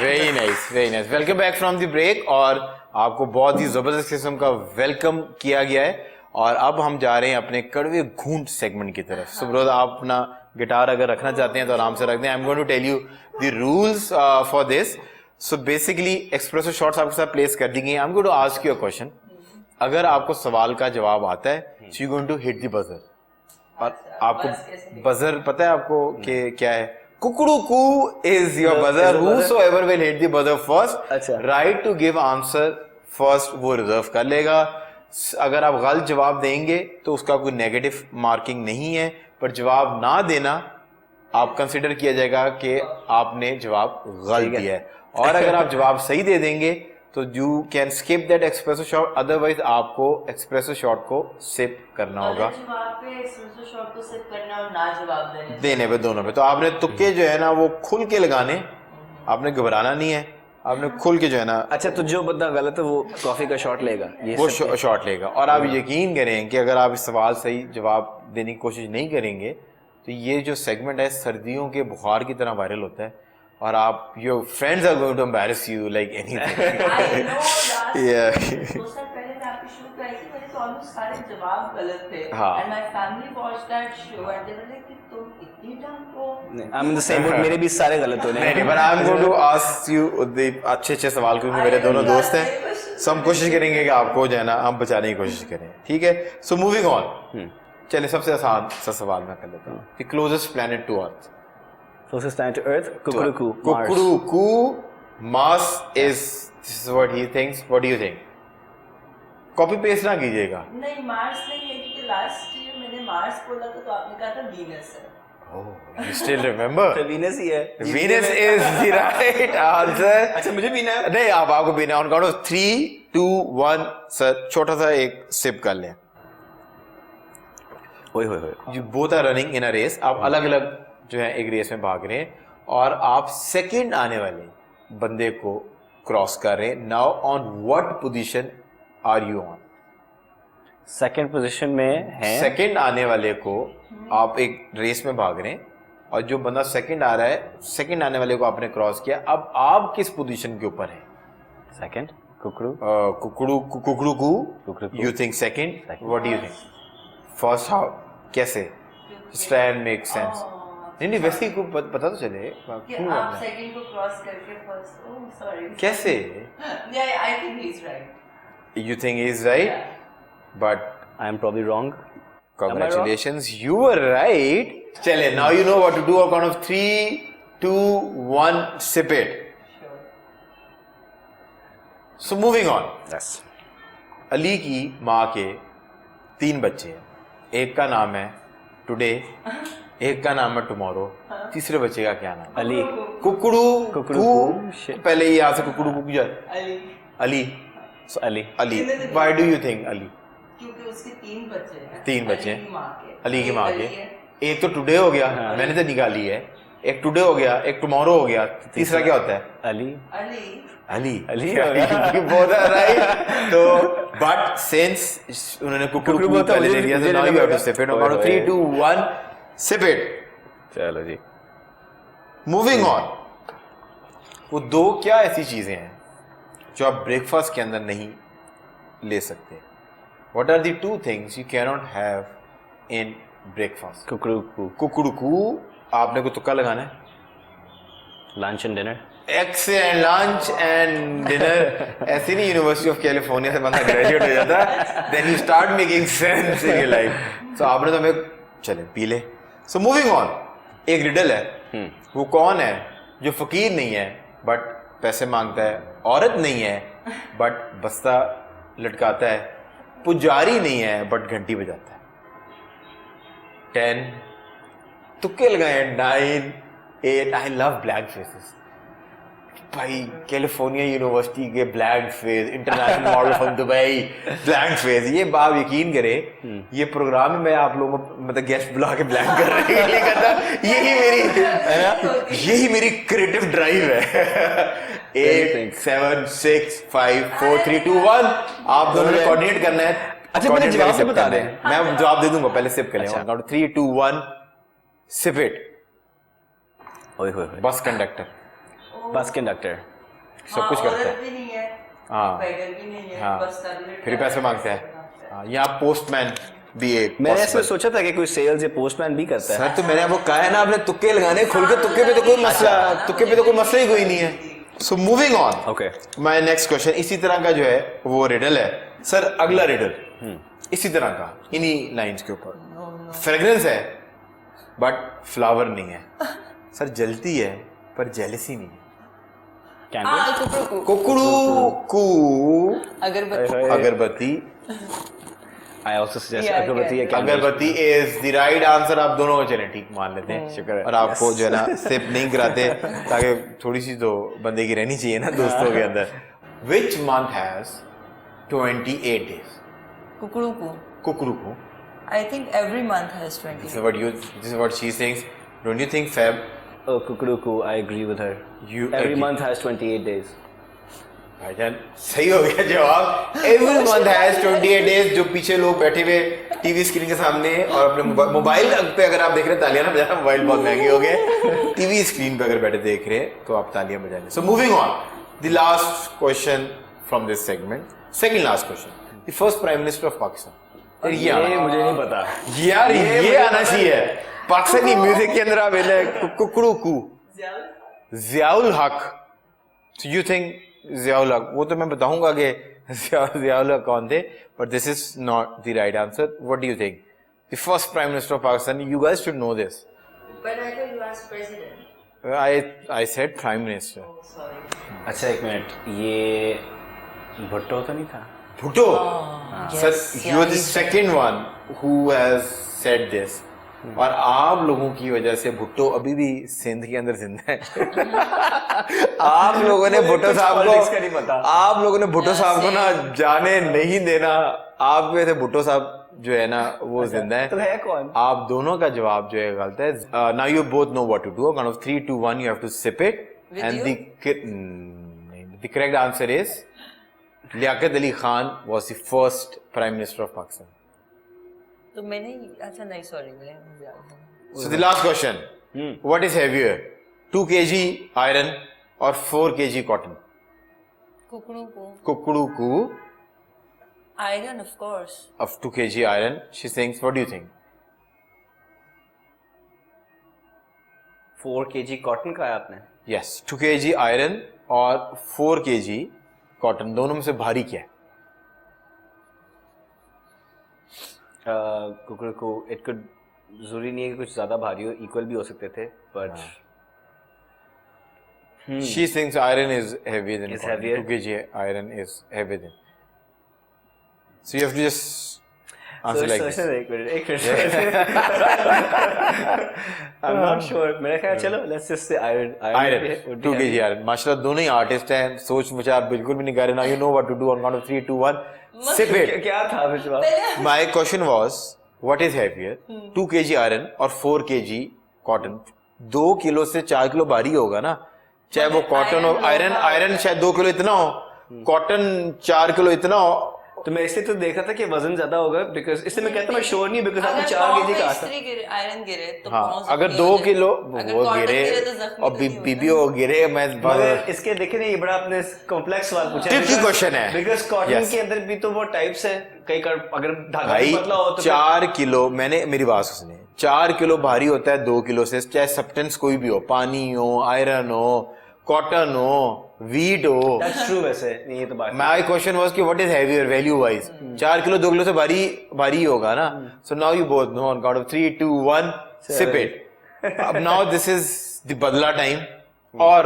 Very nice welcome back from the break. और आपको बहुत ही जबरदस्त किस्म का welcome किया गया है और अब हम जा रहे हैं अपने कड़वे घूंट सेगमेंट की तरफ। सो ब्रो, आप अपना गिटार अगर रखना चाहते हैं तो आराम से रख दें। I am going to tell you the rules for this. So basically espresso shots आपके साथ प्लेस कर दी गई हैं। I am going to ask you a question. अगर आपको सवाल का जवाब आता है so you going to hit the buzzer. और आपको बजर पता है आपको कि क्या है? कुकड़ू is your buzzer. Whosoever will hit the buzzer first, right to give answer first वो रिजर्व कर लेगा। अगर आप गलत जवाब देंगे तो उसका कोई नेगेटिव मार्किंग नहीं है, पर जवाब ना देना आप कंसिडर किया जाएगा कि आपने जवाब गलत दिया है। और अगर आप जवाब सही दे देंगे तो you can skip that espresso shot, otherwise आपको एक्सप्रेसो शॉट को सिप करना होगा। जवाब पे एक्सप्रेसो शॉट को सिप करना और ना जवाब देने पे दोनों पे। तो आपने तुक्के जो है ना वो खुल के लगाने, आपने घबराना नहीं है, आपने खुल के जो है ना। अच्छा, तो जो बंदा गलत है वो कॉफी का शॉट लेगा, ये वो शॉट लेगा। और आप यकीन करें कि अगर आप इस सवाल सही जवाब देने की कोशिश नहीं करेंगे तो ये जो सेगमेंट है सर्दियों के बुखार की तरह वायरल होता है और आप your friends are going to embarrass you like anything. सारे जवाब गलत थे। हाँ। And my family watched that show and they were like कि तुम इतनी डम हो। I'm in the same boat, मेरे भी सारे गलत होने नहीं, but I'm going to ask you अच्छे सवाल, क्योंकि मेरे दोनों दोस्त हैं। सो हम कोशिश करेंगे कि आपको जो है ना हम बचाने की कोशिश करें, ठीक है? सो मूविंग ऑन, चलिए सबसे आसान सा सवाल मैं कर लेता हूँ। The closest planet to earth. Closest planet to Earth, Kukuruku, Mars. Kukuruku, Mars is, this is what he thinks. What do you think? Copy paste ना कीजिएगा। नहीं, मार्स नहीं है क्योंकि लास्ट ईयर मैंने मार्स बोला था तो आपने कहा था वीनस है। Oh, you still remember? तो Venus ही है। Venus is the right answer. अच्छा, मुझे भी ना। नहीं, आपको भी ना। On count of 3, 2, 1, सर छोटा सा एक सिप कर लें। You both are running in a race. आप अलग अलग जो है एक रेस में भाग रहे हैं और आप सेकंड आने वाले बंदे को क्रॉस कर रहे हैं। Now on what position are you on? Second position में है। सेकंड आने वाले को आप एक रेस में भाग रहे हैं और जो बंदा सेकंड आ रहा है, सेकंड आने वाले को आपने क्रॉस किया। अब आप किस पोजीशन के ऊपर हैं? सेकंड। कुकड़ू you think second? What do you think? First how? कैसे? Stand make sense. नहीं, वैसे ही को पता तो चले कि आप सेकंड को क्रॉस करके फर्स्ट। Oh sorry. कैसे? Yeah, I think he's right. You think he's right? Yeah. But I am probably wrong. congratulations, you were right. चले, now you know what to do. On count of 3, 2, 1, sip it. Sure. So moving on. Yes. Ali की माँ के 3 बच्चे हैं। एक का नाम है टुडे, एक का नाम है टुमारो, तीसरे बच्चे का क्या नाम? अली। कुकड़ू। पहले ये यहाँ से कुकड़ू Ali. Ali. Why do you think Ali? क्योंकि उसके 3 बच्चे हैं। 3 बच्चे हैं अली की एक माँ अली के। है। एक तो टुडे हो गया, मैंने तो निकाली है। एक टुडे हो गया, एक टुमारो हो गया, तीसरा क्या होता है? अली। Both are right. तो बट सिंस उन्होंने कुकड़ू पहले ले लिया, so now you have to sip it. On count of 3, 2, 1, sip it. चलो जी। मूविंग ऑन, वो 2 क्या ऐसी चीजें हैं जो आप ब्रेकफास्ट के अंदर नहीं ले सकते? What are the 2 things you cannot have in breakfast? कुकड़ू। आपने को तुक्का लगाना है। Lunch and dinner. Excellent, lunch and dinner. ऐसे नहीं यूनिवर्सिटी ऑफ कैलिफोर्निया से बंदा ग्रेजुएट हो जाता है, then you start making sense in your life. So आपने तो हमें चले पी ले। सो मूविंग ऑन, एक रिडल है। वो कौन है जो फकीर नहीं है बट पैसे मांगता है, औरत नहीं है बट बस्ता लटकाता है, पुजारी नहीं है बट घंटी बजाता है? 10 तुक्के लगाए, 9, 8। I love blank faces. भाई कैलिफोर्निया यूनिवर्सिटी के blank phase, international model from Dubai, blank phase, ये आप यकीन करें ये प्रोग्राम में मैं आप लोगों को मतलब गेस्ट बुला के ब्लैंक कर रहे हैं, ये कहता यही मेरी है ना, यही मेरी क्रिएटिव ड्राइव है। 8 7 6 5 4 3 2 1 आप दोनों ने कोऑर्डिनेट करना है। अच्छा, पहले जवाब तो बता दें। मैं जवाब दे दूंगा, पहले सिप करें। 3 2 1 सिप इट। ओए होए, बस कंडक्टर बस कंडक्टर सब कुछ करता है। भी नहीं है, हाँ beggar भी नहीं है, हाँ, बस terminate फिर पैसे मांगता है। हाँ, यहाँ पोस्टमैन भी एक मैंने possible- इसमें सोचा था कि कोई सेल्स या पोस्टमैन भी करता है। सर तो मैंने आपको कहा है ना, आपने तुक्के लगाने, खुल के तुक्के पे तो कोई मसला, तुक्के पे तो कोई मसला ही कोई नहीं है। सो moving on, okay, my next question इसी तरह का जो है वो रिडल है सर। अगला रिडल इसी तरह का, इन्हीं लाइंस के ऊपर। फ्रेग्रेंस है बट फ्लावर नहीं है। सर जलती है पर जेलसी नहीं है। कैंडल, कुकड़ू कू अगरबत्ती। अगरबत्ती। आई आल्सो सजेस्ट Yeah, अगरबत्ती या yeah. कैंडल। अगरबत्ती इज द राइट आंसर। आप दोनों को चलें ठीक मान लेते हैं, शुक्र है। और आपको जो है ना सिप नहीं कराते ताकि थोड़ी सी तो बंदे की रहनी चाहिए ना दोस्तों के अंदर। Which month has 28 days? कुकड़ू कुकरू को। I think every month has 20. This is what she thinks. Don't you think Feb? Oh, Kukru, I agree with her. You Every agree? month has 28 days. भाईजान सही हो गया जवाब। Every month has 28 days। जो पीछे लोग बैठे हुए टीवी स्क्रीन के सामने और अपने मोबाइल पे अगर आप देख रहे हैं तालियां ना बजाना, मोबाइल बहुत महंगे हो गए। टीवी स्क्रीन पे अगर बैठे देख रहे हैं तो आप तालियां बजाएं। सो moving on, the last question from this segment, second last question, the first prime minister of Pakistan. ये मुझे नहीं पता यार ये आना चाहिए। पाकिस्तानी म्यूजिक के अंदर आप कुकड़ू कू, जियाउल हक। So you think जियाउल हक, वो तो मैं बताऊंगा कि जियाउल हक कौन थे, but this is not the right answer. What do you think? The first prime minister of Pakistan, you guys should know this. But I thought you asked president. I said prime minister. Oh, sorry. अच्छा एक minute, ये भुट्टो तो नहीं था? Bhutto. Sir, yes, you are yeah, the he's second one who has said this. और आप लोगों की वजह से भुट्टो अभी भी सिंध के अंदर जिंदा है। आप लोगों ने भुट्टो साहब politics का नहीं को, पता। आप लोगों ने भुट्टो साहब को ना जाने नहीं देना। आप में से भुट्टो साहब जो है ना वो जिंदा है। तो है कौन? आप दोनों का जवाब जो है गलत है। Now you both know what to do. Count of 3 2 1 you have to sip it and the correct answer is Liaquat Ali Khan was the first prime minister of Pakistan. तो मैंने अच्छा नहीं sorry So the last question, what is heavier, 2 kg iron or 4 kg cotton? Kukru Kukudu iron of course. of 2 kg iron. She thinks, what do you think? 4 kg cotton का है आपने? Yes, 2 kg iron और 4 kg cotton, दोनों में से भारी क्या है? कुकर को इट कुड, जरूरी नहीं है कि कुछ ज्यादा भारी हो, इक्वल भी हो सकते थे, but She thinks iron is heavier than Is cotton. heavier. 2 kg iron is heavier than. So you have to just answer like this. एक मिनट I'm not sure, मेरा ख्याल चलो let's just say iron Iron, 2 kg iron. माशाल्लाह दोनों ही artist हैं, सोच विचार बिल्कुल भी नहीं कर रहे। Now you know what to do on count of 3 2 1 sip it. क्या था फिर जवाब? My question was, what is heavier, 2 kg iron और 4 kg cotton? 2 किलो से 4 किलो भारी होगा ना, चाहे वो कॉटन हो। आयरन शायद 2 किलो इतना हो, कॉटन 4 किलो इतना हो। तो मैं इसलिए तो देखा था कि वजन ज्यादा होगा, बिकॉज इसलिए मैं कहता हूँ मैं श्योर नहीं, बिकॉज आपने 4 kg का था। आयरन गिरे तो हाँ, अगर 2 किलो वो गिरे और बीबी वो गिरे, मैं मगर इसके देखे नहीं, ये बड़ा आपने कॉम्प्लेक्स सवाल पूछा है। Tricky question है। Because cotton Yes. के अंदर भी तो वो टाइप्स है, कई अगर धागा भाई भी पतला हो तो 4 किलो, मैंने मेरी बात सुनिए, 4 किलो भारी होता है 2 किलो से, चाहे सब्सटेंस कोई भी हो, पानी हो, आयरन हो, कॉटन हो, वीट हो। That's true. वैसे नहीं, ये तो बात माय क्वेश्चन वाज कि what is heavier value wise. 4 kilo 2 kilo से भारी होगा ना। So now you both know on count of 3 2 1 sip it. अब नाउ दिस इज द बदला टाइम, और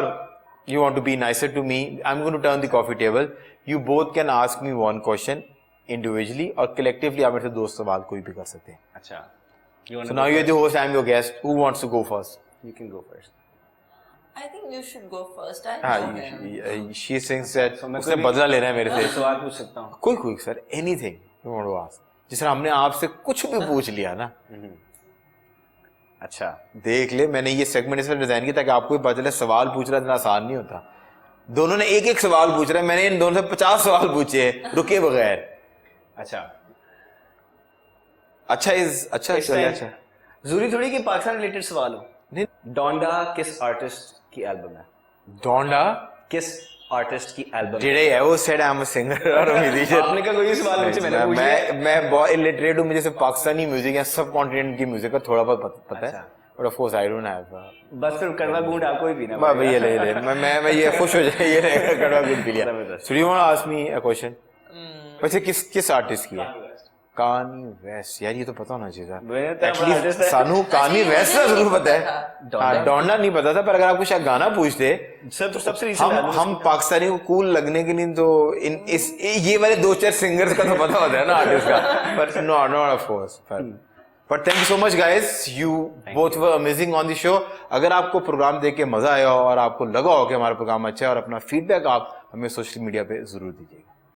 you want to be nicer to me, I'm going to turn the coffee table. You both can ask me one question individually, और collectively आप मेरे से 2 सवाल कोई भी कर सकते हैं। अच्छा, So now you're the host, I'm your guest. Who wants to go first? You can go first. I think you should go first. I हाँ know him. she thinks that मैं उसने कोई बदला लेना है मेरे से सवाल पूछ सकता हूँ? कोई sir anything you want to ask जिस तरह हमने आपसे कुछ भी पूछ लिया ना अच्छा, देख ले मैंने ये सेगमेंट इसलिए डिजाइन किया ताकि आपको भी पता चले सवाल पूछना इतना आसान नहीं होता दोनों ने एक एक सवाल पूछ रहे हैं मैंने इन दोनों से 50 सवाल पूछे हैं रुके बगैर अच्छा, अच्छा अच्छा इस चलिए time- अच्छा जरूरी थोड़ी कि पाकिस्तान रिलेटेड सवाल हो। नहीं डोंडा किस आर्टिस्ट की एल्बम है? डोंडा किस आर्टिस्ट की album? Did I ever said I'm a singer or a musician? आपने कहा कोई सवाल मुझसे मैंने पूछ लिया। मैं बहुत इलिटरेट हूँ मुझे सिर्फ पाकिस्तानी म्यूजिक या सब कॉन्टिनेंट की म्यूजिक का थोड़ा बहुत पता है अच्छा। But of course I don't have बस फिर कड़वा गूंड आपको ही पीना बाबा ये ले मैं ये खुश हो जाए ये रहेगा कड़वा गुड पी लिया जबरदस्त। So you want to ask me a question वैसे किस आर्टिस्ट की है कानी वेस्ट यार ये तो पता होना चाहिए मैंने तो था अपना artist एटलीस्ट है। सानू कानी अच्छा, वेस्ट ये का जरूर नहीं पता है पता था। हाँ डोंडा नहीं पता था पर अगर आपको शायद गाना पूछते सबसे recent हम album हम पाकिस्तानी को कूल लगने के लिए तो इस ये वाले 2-4 सिंगर्स का तो पता होता है ना आर्टिस्ट का but not of course but thank you so much guys you both were amazing on the show अगर आपको प्रोग्राम देख के मजा आया हो और आपको लगा हो कि हमारा प्रोग्राम अच्छा है और अपना फीडबैक आप हमें सोशल मीडिया पे जरूर दीजिएगा